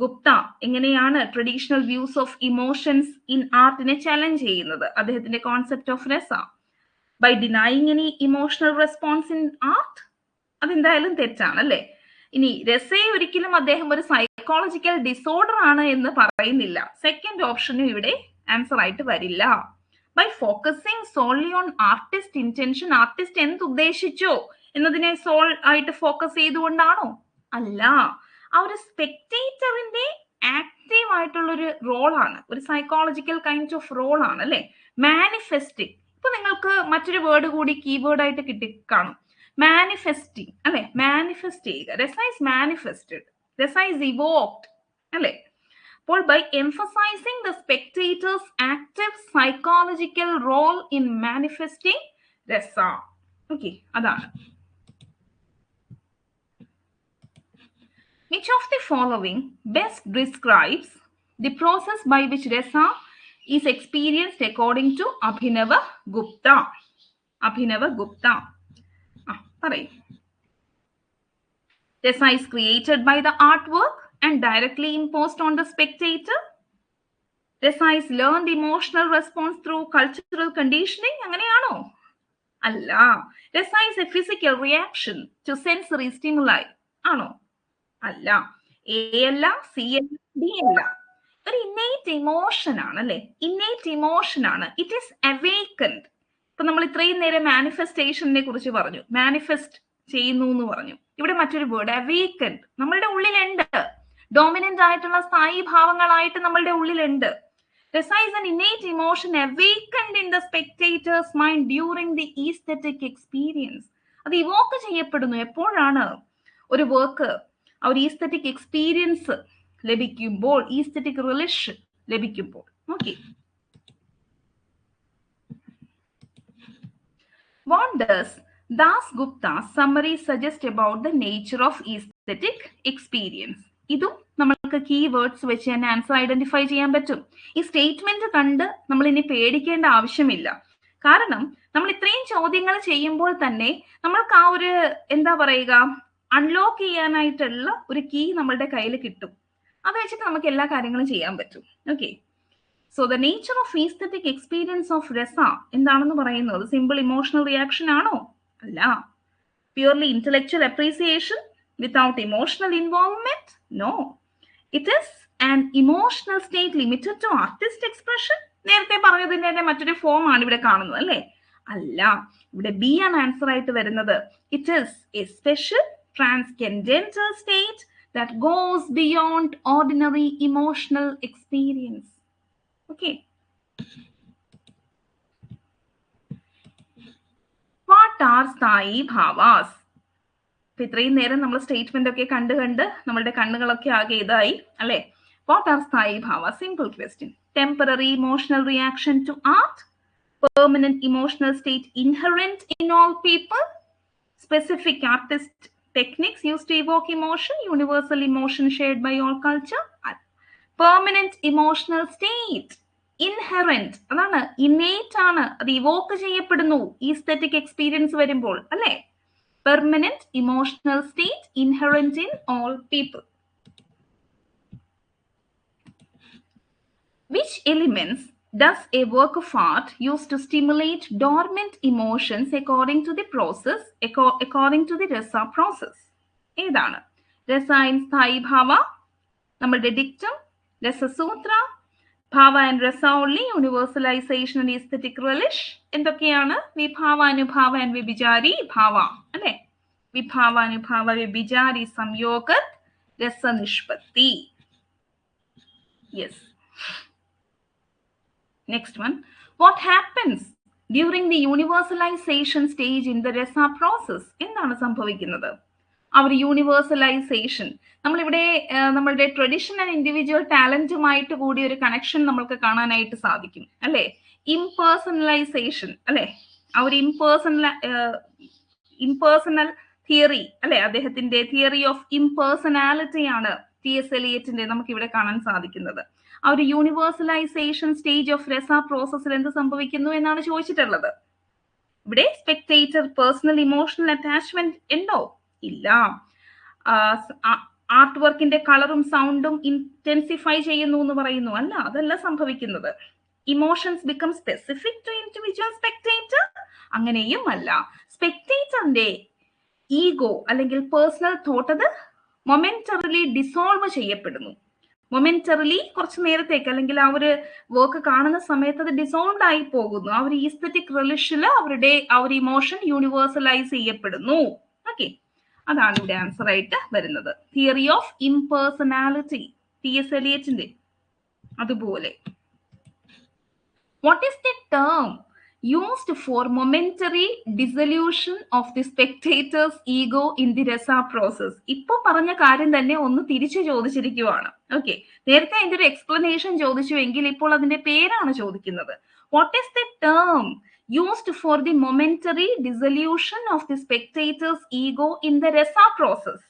ഗുപ്ത എങ്ങനെയാണ് traditional views of emotions in ആർട്ടിനെ ചലഞ്ച് ചെയ്യുന്നത്? അദ്ദേഹത്തിന്റെ concept of rasa by denying any emotional response in art. അതെന്തായാലും തെറ്റാണ്, അല്ലെ? ഇനി രസയെ ഒരിക്കലും അദ്ദേഹം ഒരു സൈക്കോളജിക്കൽ ഡിസോർഡർ ആണ് എന്ന് പറയുന്നില്ല. സെക്കൻഡ് ഓപ്ഷനും ഇവിടെ ആൻസർ ആയിട്ട് വരില്ല. By focusing solely on artist intention, artist എന്ത് ഉദ്ദേശിച്ചോ എന്നതിനെ സോൾ ആയിട്ട് ഫോക്കസ് ചെയ്തുകൊണ്ടാണോ? അല്ല, ആ ഒരു സ്പെക്ടേറ്ററിന്റെ ആക്റ്റീവ് ആയിട്ടുള്ള ഒരു റോളാണ്, ഒരു സൈക്കോളജിക്കൽ കൈൻഡ് ഓഫ് റോളാണ്, അല്ലെ? മാനിഫെസ്റ്റിംഗ്. ഇപ്പൊ നിങ്ങൾക്ക് മറ്റൊരു വേർഡ് കൂടി കീവേഡ് ആയിട്ട് കിട്ടിക്കാണും, മാനിഫെസ്റ്റിംഗ്, അല്ലെ? മാനിഫെസ്റ്റ് ചെയ്യുക. Rasa is manifested, rasa is evoked, അല്ലെ? അപ്പോൾ by emphasising the spectator's active psychological role in manifesting rasa. Okay, അതാണ്. Which of the following best describes the process by which rasa is experienced according to Abhinava Gupta? Abhinava Gupta. Parayyu. Rasa is created by the artwork and directly imposed on the spectator. Rasa is learned emotional response through cultural conditioning. അങ്ങനെയാണോ? അല്ല. Rasa is a physical reaction to sensory stimuli. ആണോ? അല്ല. A അല്ല, C അല്ല, D അല്ല. ഒരു innate emotion ആണ്, അല്ലെ? ഇന്നേറ്റ് ഇമോഷൻ ആണ്. It is awakened. ഇപ്പൊ നമ്മൾ ഇത്രയും നേരം മാനിഫെസ്റ്റേഷനെ കുറിച്ച് പറഞ്ഞു, മാനിഫെസ്റ്റ് ചെയ്യുന്നു എന്ന് പറഞ്ഞു. ഇവിടെ മറ്റൊരു വേർഡ് അവേക്കൻഡ് നമ്മളുടെ ഉള്ളിലുണ്ട്. ഡോമിനന്റ് ആയിട്ടുള്ള സ്ഥായി ഭാവങ്ങളായിട്ട് നമ്മളുടെ ഉള്ളിലുണ്ട്. Rasa is an innate emotion awakened in the spectator's mind during the aesthetic experience. അത് ഇവോക്ക് ചെയ്യപ്പെടുന്നു എപ്പോഴാണ്? ഒരു വർക്ക് ആ ഒരു ഈസ്തെറ്റിക് എക്സ്പീരിയൻസ് ലഭിക്കുമ്പോൾ, ഈസ്തെറ്റിക് റിലേഷൻ ലഭിക്കുമ്പോൾ. Okay, what does Das Gupta's summary suggest about the nature of aesthetic experience? ഇതും നമ്മൾക്ക് കീവേഡ്സ് വെച്ച് തന്നെ ആൻസർ ഐഡന്റിഫൈ ചെയ്യാൻ പറ്റും. ഈ സ്റ്റേറ്റ്മെന്റ് കണ്ട് നമ്മൾ ഇനി പേടിക്കേണ്ട ആവശ്യമില്ല. കാരണം നമ്മൾ ഇത്രയും ചോദ്യങ്ങൾ ചെയ്യുമ്പോൾ തന്നെ നമ്മൾക്ക് ആ ഒരു എന്താ പറയുക അൺലോക്ക് ചെയ്യാനായിട്ടുള്ള ഒരു കീ നമ്മളുടെ കയ്യിൽ കിട്ടും. അത് വെച്ചിട്ട് നമുക്ക് എല്ലാ കാര്യങ്ങളും ചെയ്യാൻ പറ്റും. Okay, so the nature of aesthetic experience of rasa എന്താണെന്ന് പറയുന്നത് സിമ്പിൾ ഇമോഷണൽ റിയാക്ഷൻ ആണോ? അല്ല. Purely intellectual appreciation without emotional involvement? No. It is an emotional state limited to artist expression. നേരത്തെ പറഞ്ഞതിന്റെ തന്നെ മറ്റൊരു ഫോം ആണ് ഇവിടെ കാണുന്നത് അല്ലേ? അല്ല, ഇവിടെ ബി ആണ് ആൻസർ ആയിട്ട് വരുന്നത്. It is A special transcendental state that goes beyond ordinary emotional experience. Okay. What are sthayi bhavas? ഇത്രയും നേരം നമ്മൾ സ്റ്റേറ്റ്മെന്റ് ഒക്കെ കണ്ട് നമ്മളുടെ കണ്ണുകളൊക്കെ ആകെ ഇതായി അല്ലേ? What are sthayi bhavas? Simple question. Temporary emotional reaction to art, permanent emotional state inherent in all people, specific artist techniques used to evoke emotion, universal emotion shared by all culture, permanent emotional state inherent അതാണ് innate ആണ്, അത് Evoque ചെയ്യപ്പെടുന്നു aesthetic experience വരുമ്പോൾ അല്ലേ? Permanent emotional state inherent in all people. Which elements does a work of art use to stimulate dormant emotions according to the process, according to the rasa process? ഏതാണ്? രസ in സ്ഥായി ഭാവ, നമ്മളുടെ dictum, രസസൂത്ര, ഭാവ and രസ only, universalisation and aesthetic relish. എന്തൊക്കെയാണ്? വിഭാവാനുഭാവ and വ്യഭിചാരി ഭാവ അല്ലെ? വിഭാവാനുഭാവ വ്യഭിചാരി സംയോഗത് രസനിഷ്പത്തി. Yes. Next one, what happens during the universalization stage in the rasa process? എന്താണ് സംഭവിക്കുന്നത്? അവർ യൂണിവേഴ്സലൈസേഷൻ, നമ്മളിവിടെ നമ്മളുടെ ട്രഡീഷൻ ആൻഡ് ഇൻഡിവിജ്വൽ ടാലന്റുമായിട്ട് കൂടി ഒരു കണക്ഷൻ നമ്മൾക്ക് കാണാനായിട്ട് സാധിക്കും അല്ലെ? ഇംപേഴ്സണലൈസേഷൻ അല്ലെ? ആ ഒരു ഇംപേഴ്സണൽ തിയറി അല്ലെ? അദ്ദേഹത്തിന്റെ തിയറി ഓഫ് ഇംപേഴ്സണാലിറ്റി ആണ് T.S. എലിയറ്റിന്റെ നമുക്ക് ഇവിടെ കാണാൻ സാധിക്കുന്നത്. ആ ഒരു യൂണിവേഴ്സലൈസേഷൻ സ്റ്റേജ് ഓഫ് രസ പ്രോസസ്സിൽ എന്ത് സംഭവിക്കുന്നു എന്നാണ് ചോദിച്ചിട്ടുള്ളത്. ഇവിടെ സ്പെക്ടേറ്റർ പേഴ്സണൽ ഇമോഷണൽ അറ്റാച്ച്മെന്റ് ഉണ്ടോ? ഇല്ല. ആർട്ട് വർക്കിന്റെ കളറും സൗണ്ടും ഇന്റൻസിഫൈ ചെയ്യുന്നു എന്ന് പറയുന്നു, അല്ല, അതല്ല സംഭവിക്കുന്നത്. Emotions become specific to individual spectator? അങ്ങനെയും അല്ല. സ്പെക്ടേറ്ററിന്റെ ഈഗോ അല്ലെങ്കിൽ പേഴ്സണൽ തോട്ട് അത് മൊമെന്ററിലി ഡിസോൾവ് ചെയ്യപ്പെടുന്നു. മൊമെന്ററിലി കുറച്ച് നേരത്തേക്ക് അല്ലെങ്കിൽ ആ ഒരു വർക്ക് കാണുന്ന സമയത്ത് അത് ഡിസോൾവ് ആയി പോകുന്നു. ആ ഒരു ഈസ്തെറ്റിക് റിലിഷില് അവരുടെ ആ ഒരു ഇമോഷൻ യൂണിവേഴ്സലൈസ് ചെയ്യപ്പെടുന്നു. ഓക്കെ, അതാണ് ഇവിടെ ആൻസർ ആയിട്ട് വരുന്നത്. Theory of impersonality T.S. എലിയറ്റിന്റെ. അതുപോലെ what is the term used for momentary dissolution of the spectator's ego in the rasa process? ഇപ്പൊ പറഞ്ഞ കാര്യം തന്നെ ഒന്ന് തിരിച്ചു ചോദിച്ചിരിക്കുവാണ്. ഓക്കെ, നേരത്തെ അതിന്റെ ഒരു എക്സ്പ്ലനേഷൻ ചോദിച്ചുവെങ്കിൽ ഇപ്പോൾ അതിന്റെ പേരാണ് ചോദിക്കുന്നത്. What is the term used for the momentary dissolution of the spectator's ego in the rasa process?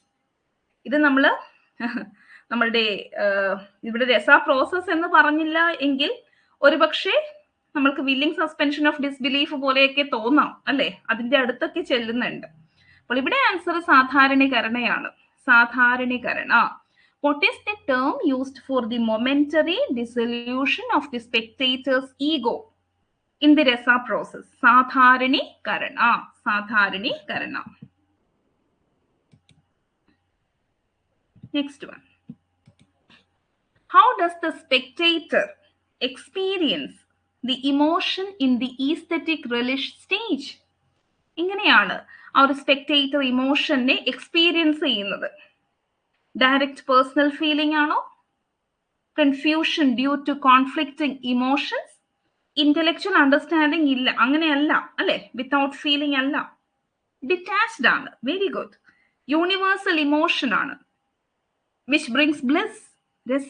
ഇത് നമ്മളുടെ ഇവിടെ രസ പ്രോസസ് എന്ന് പറഞ്ഞില്ല എങ്കിൽ ഒരുപക്ഷെ നമ്മൾക്ക് വില്ലിംഗ് സസ്പെൻഷൻ ഓഫ് ഡിസ്ബിലീഫ് പോലെയൊക്കെ തോന്നാം അല്ലെ? അതിന്റെ അടുത്തൊക്കെ ചെല്ലുന്നുണ്ട്. അപ്പോൾ ഇവിടെ ആൻസർ സാധാരണീകരണയാണ്. Sadharanikarana. What is the term used for the momentary dissolution of the spectator's ego in the rasa process? Sadharanikarana. Sadharanikarana. Next one, how does the spectator experience the emotion in the aesthetic relish stage? ഇങ്ങനെയാണ് ആ ഒരു spectator ഇമോഷനെ experience ചെയ്യുന്നത്. Direct personal feeling ആണോ? Confusion due to conflicting emotions? Intellectual understanding ഇല്ല, അങ്ങനെയല്ല അല്ലെ? Without feeling അല്ല, ഡിറ്റാച്ച്ഡ് ആണ്. Very good. യൂണിവേഴ്സൽ ഇമോഷൻ ആണ്. Which brings bliss? Rasa,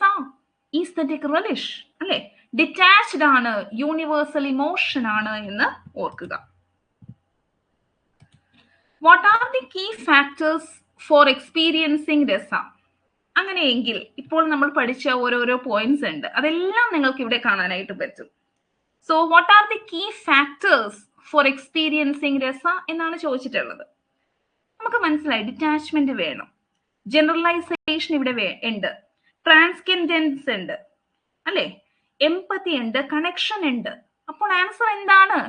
aesthetic relish അല്ലെ? ഡിറ്റാച്ച്ഡ് ആണ്, യൂണിവേഴ്സൽ ഇമോഷൻ ആണ് എന്ന് ഓർക്കുക. What are the key factors for experiencing rasa? അങ്ങനെയെങ്കിൽ ഇപ്പോൾ നമ്മൾ പഠിച്ച ഓരോരോ പോയിന്റ്സ് ഉണ്ട്, അതെല്ലാം നിങ്ങൾക്ക് ഇവിടെ കാണാനായിട്ട് പറ്റും. So what are the key factors for experiencing rasa എന്നാണ് ചോദിച്ചിട്ടുള്ളത്. നമുക്ക് മനസ്സിലായി ഡിറ്റാച്ച്മെന്റ് വേണം, ജനറലൈസേഷൻ ഇവിടെ ഉണ്ട്, ട്രാൻസ്കെൻഡൻസ് ഉണ്ട് അല്ലെ, എംപതി ഉണ്ട്, കണക്ഷൻ ഉണ്ട്. അപ്പോൾ ആൻസർ എന്താണ്?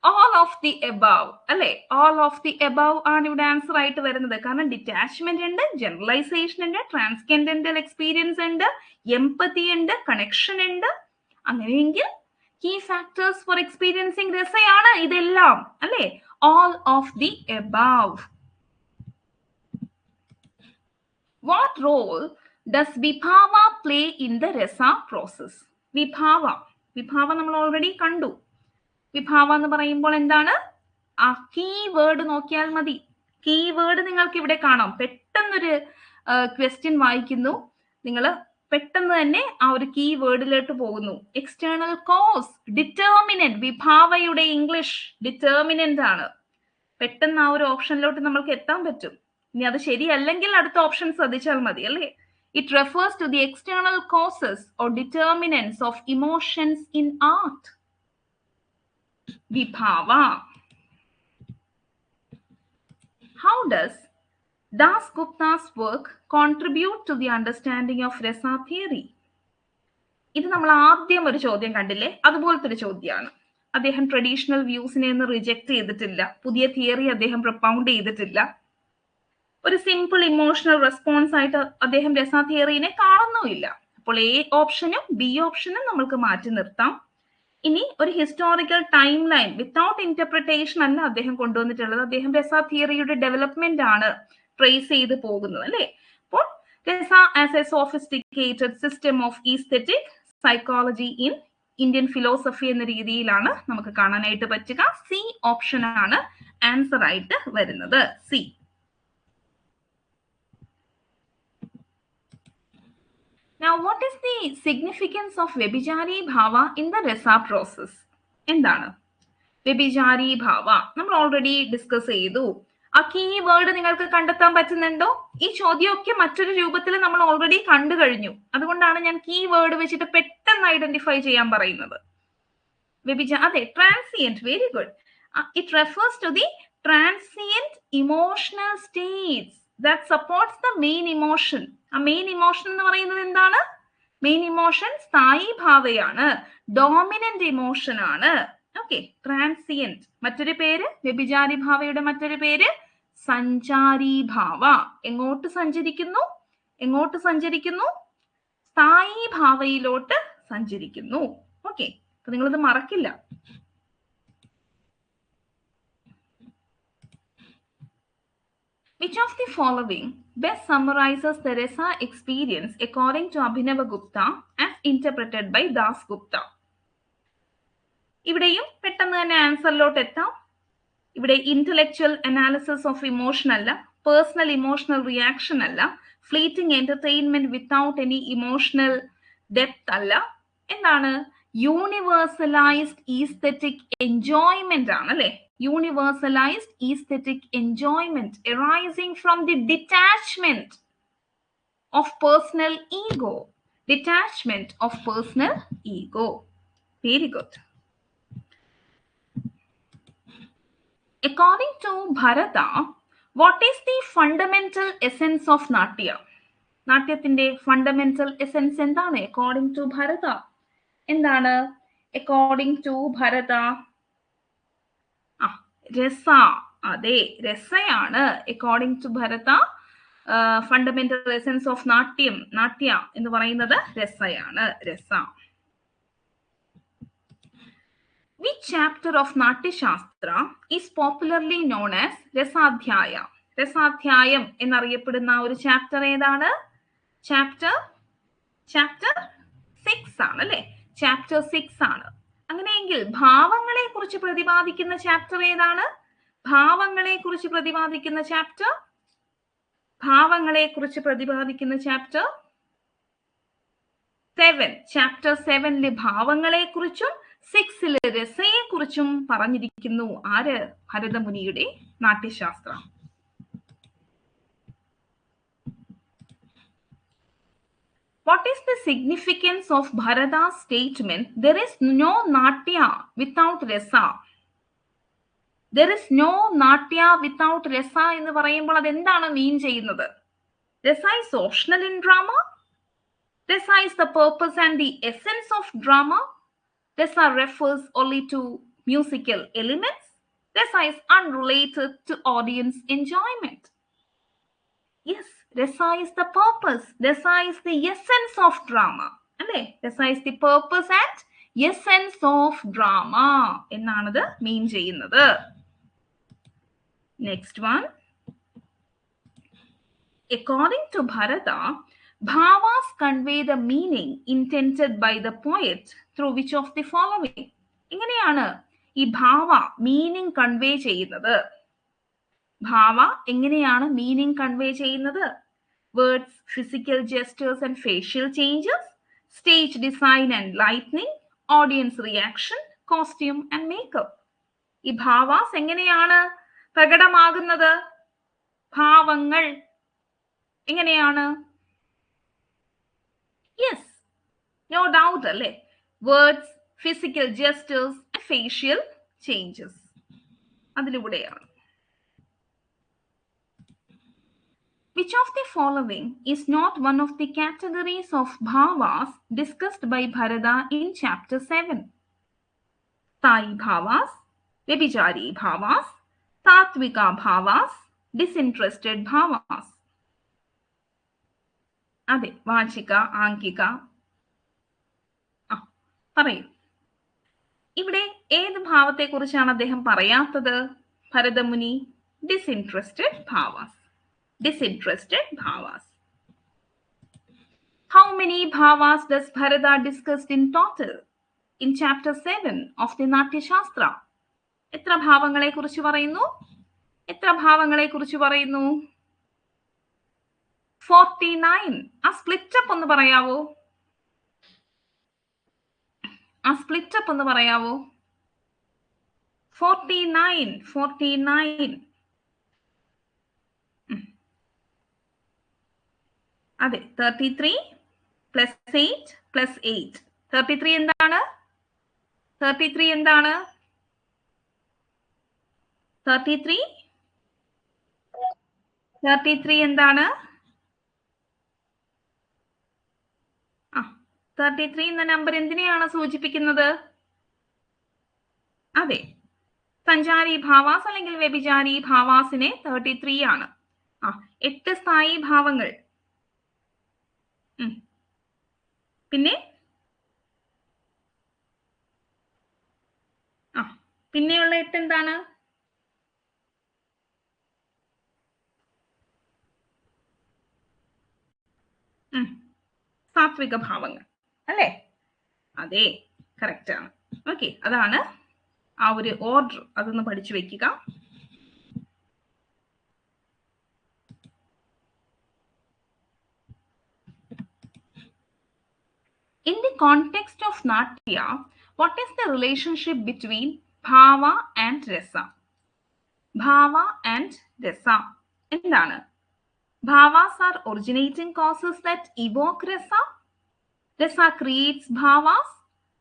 ഓൾ ഓഫ് ദി എബവ് അല്ലെ, ഓൾ ഓഫ് ദി എബവ് ആണ് ഇവിടെ ആൻസർ ആയിട്ട് വരുന്നത്. കാരണം ഡിറ്റാച്ച്മെന്റ് ഉണ്ട്, ജനറലൈസേഷൻ ഉണ്ട്, ട്രാൻസ്കെൻഡന്റൽ എക്സ്പീരിയൻസ് ഉണ്ട്, എംപതി ഉണ്ട്, കണക്ഷൻ ഉണ്ട്. അങ്ങനെയെങ്കിൽ കീ ഫാക്ടേഴ്സ് ഫോർ എക്സ്പീരിയൻസിങ് രസയാണ് ഇതെല്ലാം അല്ലെ, all of the above. What role does vibhava play in the rasa process? Vibhava, വിഭാവ നമ്മൾ ഓൾറെഡി കണ്ടു. വിഭാവ എന്ന് പറയുമ്പോൾ എന്താണ്? ആ കീ വേർഡ് നോക്കിയാൽ മതി. കീ വേർഡ് നിങ്ങൾക്ക് ഇവിടെ കാണാം. പെട്ടെന്നൊരു ക്വസ്റ്റ്യൻ വായിക്കുന്നു, നിങ്ങൾ പെട്ടെന്ന് തന്നെ ആ ഒരു കീ വേർഡിലോട്ട് പോകുന്നു. External cause, determinant. വിഭാവയുടെ ഇംഗ്ലീഷ് ഡിറ്റർമിനന്റ് ആണ്. പെട്ടെന്ന് ആ ഒരു ഓപ്ഷനിലോട്ട് നമ്മൾക്ക് എത്താൻ പറ്റും. ഇനി അത് ശരിയല്ലെങ്കിൽ അടുത്ത ഓപ്ഷൻ ശ്രദ്ധിച്ചാൽ മതി അല്ലേ. It refers to the external causes or determinants of emotions in art. Vibhava. How does Das Gupta's work contribute to the understanding of Rasa theory? ഇത് നമ്മൾ ആദ്യം ഒരു ചോദ്യം കണ്ടില്ലേ, അതുപോലത്തെ ഒരു ചോദ്യമാണ്. അദ്ദേഹം ട്രഡീഷണൽ വ്യൂസിനെ ഒന്നും റിജക്ട് ചെയ്തിട്ടില്ല, പുതിയ തിയറി അദ്ദേഹം പ്രൊപ്പൗണ്ട് ചെയ്തിട്ടില്ല. ഒരു സിമ്പിൾ ഇമോഷണൽ റെസ്പോൺസ് ആയിട്ട് അദ്ദേഹം രസ തിയറിനെ കാണുന്നുമില്ല. അപ്പോൾ എ ഓപ്ഷനും ബി ഓപ്ഷനും നമ്മൾക്ക് മാറ്റി നിർത്താം. ഇനി ഒരു historical time line without interpretation അല്ല അദ്ദേഹം കൊണ്ടുവന്നിട്ടുള്ളത്. അദ്ദേഹം രസ തിയറിയുടെ ഡെവലപ്മെന്റ് ആണ് ട്രേസ് ചെയ്ത് പോകുന്നത് അല്ലെ. അപ്പോൾ രസ as A sophisticated system of aesthetic psychology in Indian philosophy എന്ന രീതിയിലാണ് നമുക്ക് കാണാനായിട്ട് പറ്റുക. സി ഓപ്ഷൻ ആണ് ആൻസർ ആയിട്ട് വരുന്നത്. C. Now, what is the significance of Vyabhichari Bhava in the Rasa process? എന്താണ് വ്യഭിചാരി ഭാവ? നമ്മൾ ഓൾറെഡി ഡിസ്കസ് ചെയ്തു. ആ കീ വേർഡ് നിങ്ങൾക്ക് കണ്ടെത്താൻ പറ്റുന്നുണ്ടോ? ഈ ചോദ്യമൊക്കെ മറ്റൊരു രൂപത്തിൽ നമ്മൾ ഓൾറെഡി കണ്ടു കഴിഞ്ഞു. അതുകൊണ്ടാണ് ഞാൻ കീ വേർഡ് വെച്ചിട്ട് പെട്ടെന്ന് ഐഡന്റിഫൈ ചെയ്യാൻ പറയുന്നത്. അതെ, transient. Very good. It refers to the transient emotional states that supports the main emotion. ആ മെയിൻ ഇമോഷൻ എന്ന് പറയുന്നത് എന്താണ്? മെയിൻ ഇമോഷൻ സ്ഥായി ഭാവയാണ്, ഡോമിനന്റ് ഇമോഷൻ ആണ്. Okay, transient. മറ്റൊരു പേര് വ്യഭിചാരി ഭാവയുടെ മറ്റൊരു പേര് സഞ്ചാരി ഭാവ. എങ്ങോട്ട് സഞ്ചരിക്കുന്നു? എങ്ങോട്ട് സഞ്ചരിക്കുന്നു? സ്ഥായി ഭാവയിലോട്ട് സഞ്ചരിക്കുന്നു. ഓക്കെ, അപ്പൊ നിങ്ങളിത് മറക്കില്ല. Which of the following best summarizes the Rasa experience according to Abhinava Gupta as interpreted by Das Gupta? ഇവിടെയും പെട്ടെന്ന് തന്നെ ആൻസറിലോട്ട് എത്താം. ഇവിടെ ഇന്റലക്ച്വൽ അനാലിസിസ് ഓഫ് ഇമോഷൻ അല്ല, പേഴ്സണൽ ഇമോഷണൽ റിയാക്ഷൻ അല്ല, fleeting entertainment without any emotional depth അല്ല. എന്താണ്? യൂണിവേഴ്സലൈസ്ഡ് aesthetic enjoyment ആണ് അല്ലെ. Universalized aesthetic enjoyment arising from the detachment of personal ego. Detachment of personal ego. Very good. According to Bharata, what is the fundamental essence of Natya? നാട്യത്തിന്റെ fundamental essence എന്താണ്? according to Bharata എന്താണ്? according to Bharata rasa. അതെ, രസയാണ്. According to Bharata fundamental essence of Natya എന്ന് പറയുന്നത് രസയാണ്. Rasa. Which chapter of Natyashastra is popularly known as Rasadhyaya? രസാധ്യായം എന്നറിയപ്പെടുന്ന ഒരു ചാപ്റ്റർ ഏതാണ്? ചാപ്റ്റർ 6 ആണ് അല്ലെ. ചാപ്റ്റർ 6 ആണ്. അങ്ങനെയെങ്കിൽ ഭാവങ്ങളെ കുറിച്ച് പ്രതിപാദിക്കുന്ന ചാപ്റ്റർ ഏതാണ്? ഭാവങ്ങളെ കുറിച്ച് പ്രതിപാദിക്കുന്ന ചാപ്റ്റർ ഭാവങ്ങളെ കുറിച്ച് പ്രതിപാദിക്കുന്ന ചാപ്റ്റർ 7. ചാപ്റ്റർ 7 ഭാവങ്ങളെ കുറിച്ചും 6 രസയെ കുറിച്ചും പറഞ്ഞിരിക്കുന്നു. ആര്? ഭരതമുനിയുടെ നാട്യശാസ്ത്രം. What is the significance of Bharata's statement, there is no Natya without Rasa? There is no Natya without Rasa എന്ന് പറയുമ്പോൾ അതെന്താണ് മീൻ ചെയ്യുന്നത്? Rasa is optional in drama. Rasa is the purpose and the essence of drama. Rasa refers only to musical elements. Rasa is unrelated to audience enjoyment. Yes, Rasa is the purpose. Rasa is the essence of drama. അല്ലേ? Rasa is the purpose and essence of drama എന്നാണത് മീൻ ചെയ്യുന്നത്. Next one. According to Bharata, bhavas convey the meaning intended by the poet through which of the following? എങ്ങനെയാണ് ഈ ഭാവ meaning convey ചെയ്യുന്നത്? ഭാവ എങ്ങനെയാണ് meaning convey ചെയ്യുന്നത്? Words, physical gestures and facial changes, stage design and lightning, audience reaction, costume and makeup. ഈ ഭാവാസ് എങ്ങനെയാണ് പ്രകടമാകുന്നത്? ഭാവങ്ങൾ എങ്ങനെയാണ്? യെസ്, നോ ഡൗട്ട് അല്ലേ? Words, physical gestures, facial changes, അതിലൂടെയാണ്. Which of the following is not one of the categories of bhavas discussed by Bharata in chapter 7? Thai bhavas, Vyabhichari bhavas, Tatvika bhavas, disinterested bhavas. അതെ, വാചിക, ആംഗിക. പറയൂ, ഇവിടെ ഏത് ഭാവത്തെ കുറിച്ചാണ് അദ്ദേഹം പറയാത്തത്? Bharatamuni disinterested ഭാവാസ്. Disinterested bhavas. How many bhavas does Bharata discussed in total in chapter 7 of the Natya Shastra? എത്ര ഭാവങ്ങളെ കുറിച്ച് പറയുന്നു? എത്ര ഭാവങ്ങളെ കുറിച്ച് പറയുന്നു? 49. ആ സ്പ്ലിറ്റ് അപ്പ് ഒന്ന് പറയാവോ? ആ സ്പ്ലിറ്റ് അപ്പ് ഒന്ന് പറയാവോ? 49. അതെ, 33 പ്ലസ് 8 പ്ലസ് 8. 33 എന്താണ്? 33 എന്താണ്? 33 എന്താണ്? 33 എന്ന നമ്പർ എന്തിനെയാണ് സൂചിപ്പിക്കുന്നത്? അതെ, സഞ്ചാരി ഭാവാസ് അല്ലെങ്കിൽ വ്യഭിചാരി ഭാവാസിനെ 33 ആണ്. 8 സ്ഥായി ഭാവങ്ങൾ. പിന്നെ പിന്നെയുള്ള 8 എന്താണ്? സാത്വിക ഭാവങ്ങൾ അല്ലേ? അതെ, കറക്റ്റ് ആണ്. ഓക്കെ, അതാണ് ആ ഒരു ഓർഡർ. അതൊന്ന് പഠിച്ചു വെക്കുക. In the context of Natya, what is the relationship between Bhava and Rasa? Bhava and Rasa എന്താണ്? Bhavas are originating causes that evoke Rasa. Rasa creates Bhavas.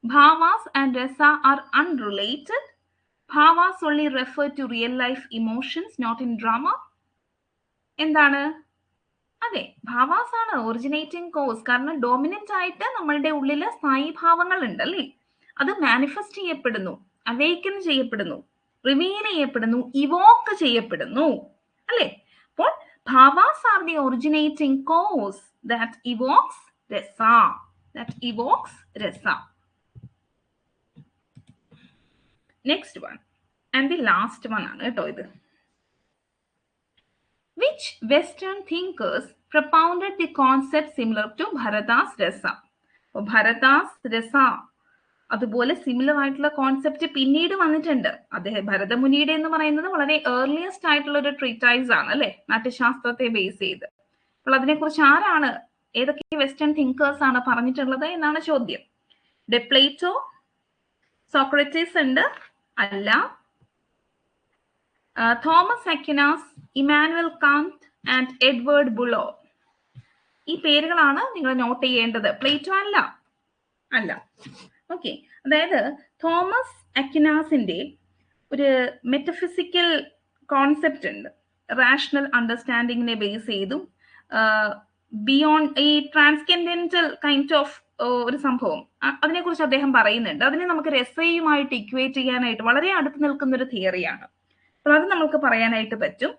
Bhavas and Rasa are unrelated. Bhavas only refer to real life emotions, not in drama. എന്താണ്? അതെ, ഭാവാസ് ആണ് originating cos. കാരണം dominant ആയിട്ട് നമ്മളുടെ ഉള്ളില് സ്ഥായി ഭാവങ്ങൾ ഉണ്ട് അല്ലേ? അത് മാനിഫെസ്റ്റ് ചെയ്യപ്പെടുന്നു, അവേക്കൻ ചെയ്യപ്പെടുന്നു, റിവീൽ ചെയ്യപ്പെടുന്നു, ഇവോക്ക് ചെയ്യപ്പെടുന്നു അല്ലേ? അപ്പോൾ bhavas are the originating cause that evokes rasa. Next one and the last one ആണ് കേട്ടോ ഇത്. Which Western thinkers propounded the concept similar to Bharata's Rasa? Bharata's Rasa അതുപോലെ സിമിലർ ആയിട്ടുള്ള കോൺസെപ്റ്റ് പിന്നീട് വന്നിട്ടുണ്ട്. അദ്ദേഹം ഭരതമുനിയുടെ എന്ന് പറയുന്നത് വളരെ ഏർലിയസ്റ്റ് ആയിട്ടുള്ള ഒരു ട്രീറ്റൈസ് ആണ് അല്ലെ, നാട്യശാസ്ത്രത്തെ ബേസ് ചെയ്ത്. അപ്പോൾ അതിനെക്കുറിച്ച് ആരാണ്, ഏതൊക്കെ വെസ്റ്റേൺ തിങ്കേഴ്സ് ആണ് പറഞ്ഞിട്ടുള്ളത് എന്നാണ് ചോദ്യം. പ്ലേറ്റോ, സോക്രട്ടീസ് ഉണ്ട്? അല്ല. Thomas Aquinas, Immanuel Kant and Edward Bullough. ഈ പേരുകളാണ് നിങ്ങൾ നോട്ട് ചെയ്യേണ്ടത്. പ്ലേറ്റോ അല്ല. ഓക്കെ, അതായത് തോമസ് അക്വിനാസിന്റെ ഒരു മെറ്റഫിസിക്കൽ കോൺസെപ്റ്റ് ഉണ്ട്, റാഷണൽ അണ്ടർസ്റ്റാൻഡിങ്ങിനെ ബേസ് ചെയ്തും ബിയോണ്ട് ഈ ട്രാൻസ്കെൻഡന്റൽ കൈൻഡ് ഓഫ് ഒരു സംഭവം അതിനെക്കുറിച്ച് അദ്ദേഹം പറയുന്നുണ്ട്. അതിനെ നമുക്ക് രസയുമായിട്ട് ഇക്വേറ്റ് ചെയ്യാനായിട്ട് വളരെ അടുത്ത് നിൽക്കുന്ന ഒരു തിയറിയാണ്. അപ്പോൾ അത് നമുക്ക് പറയാനായിട്ട് പറ്റും.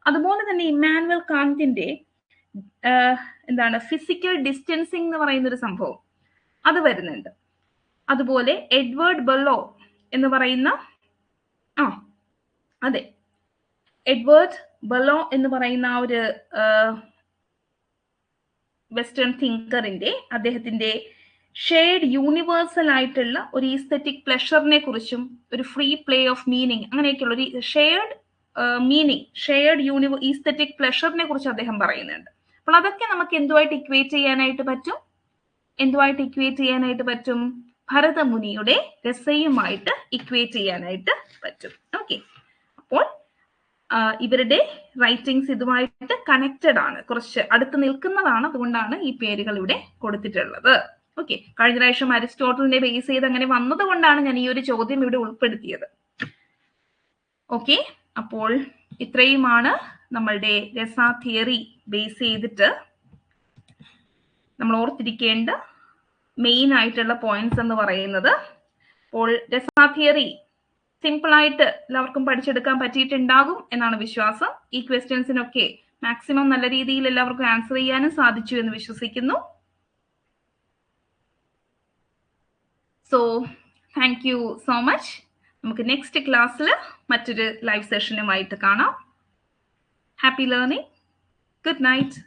അതുപോലെ തന്നെ ഇമ്മാനുവൽ കാന്റിന്റെ എന്താണ് ഫിസിക്കൽ ഡിസ്റ്റൻസിങ് എന്ന് പറയുന്ന ഒരു സംഭവം അത് വരുന്നുണ്ട്. അതുപോലെ എഡ്വേർഡ് ബെർലോ എന്ന് പറയുന്ന എഡ്വേർഡ് ബെർലോ എന്ന് പറയുന്ന ആ ഒരു വെസ്റ്റേൺ തിങ്കറിന്റെ അദ്ദേഹത്തിന്റെ ഷെയർഡ് യൂണിവേഴ്സൽ ആയിട്ടുള്ള ഒരു ഈസ്തെറ്റിക് പ്ലഷറിനെ കുറിച്ചും ഒരു ഫ്രീ പ്ലേ ഓഫ് മീനിങ് അങ്ങനെയൊക്കെയുള്ള ഒരു ഷെയർഡ് മീനിങ്, ഷെയർഡ് ഈസ്തെറ്റിക് പ്ലഷറിനെ കുറിച്ച് അദ്ദേഹം പറയുന്നുണ്ട്. അപ്പോൾ അതൊക്കെ നമുക്ക് എന്തുമായിട്ട് ഇക്വേറ്റ് ചെയ്യാനായിട്ട് പറ്റും? ഭരതമുനിയുടെ രസയുമായിട്ട് ഇക്വേറ്റ് ചെയ്യാനായിട്ട് പറ്റും. ഓക്കെ, അപ്പോൾ ഇവരുടെ റൈറ്റിംഗ്സ് ഇതുമായിട്ട് കണക്റ്റഡ് ആണ്, കുറച്ച് അടുത്ത് നിൽക്കുന്നതാണ്. അതുകൊണ്ടാണ് ഈ പേരുകൾ ഇവിടെ കൊടുത്തിട്ടുള്ളത്. ഓക്കെ, കഴിഞ്ഞ പ്രാവശ്യം അരിസ്റ്റോട്ടലിനെ ബേസ് ചെയ്ത് അങ്ങനെ വന്നത് കൊണ്ടാണ് ഞാൻ ഈ ഒരു ചോദ്യം ഇവിടെ ഉൾപ്പെടുത്തിയത്. ഓക്കെ, അപ്പോൾ ഇത്രയുമാണ് നമ്മളുടെ രസ തിയറി ബേസ് ചെയ്തിട്ട് നമ്മൾ ഓർത്തിരിക്കേണ്ട മെയിൻ ആയിട്ടുള്ള പോയിന്റ്സ് എന്ന് പറയുന്നത്. അപ്പോൾ രസ തിയറി സിമ്പിൾ ആയിട്ട് എല്ലാവർക്കും പഠിച്ചെടുക്കാൻ പറ്റിയിട്ടുണ്ടാകും എന്നാണ് വിശ്വാസം. ഈ ക്വസ്റ്റ്യൻസിനൊക്കെ മാക്സിമം നല്ല രീതിയിൽ എല്ലാവർക്കും ആൻസർ ചെയ്യാനും സാധിച്ചു എന്ന് വിശ്വസിക്കുന്നു. So thank you so much. നമുക്ക് നെക്സ്റ്റ് ക്ലാസ്സിൽ മറ്റൊരു ലൈവ് സെഷനുമായിട്ട് കാണാം. Happy learning. Good night.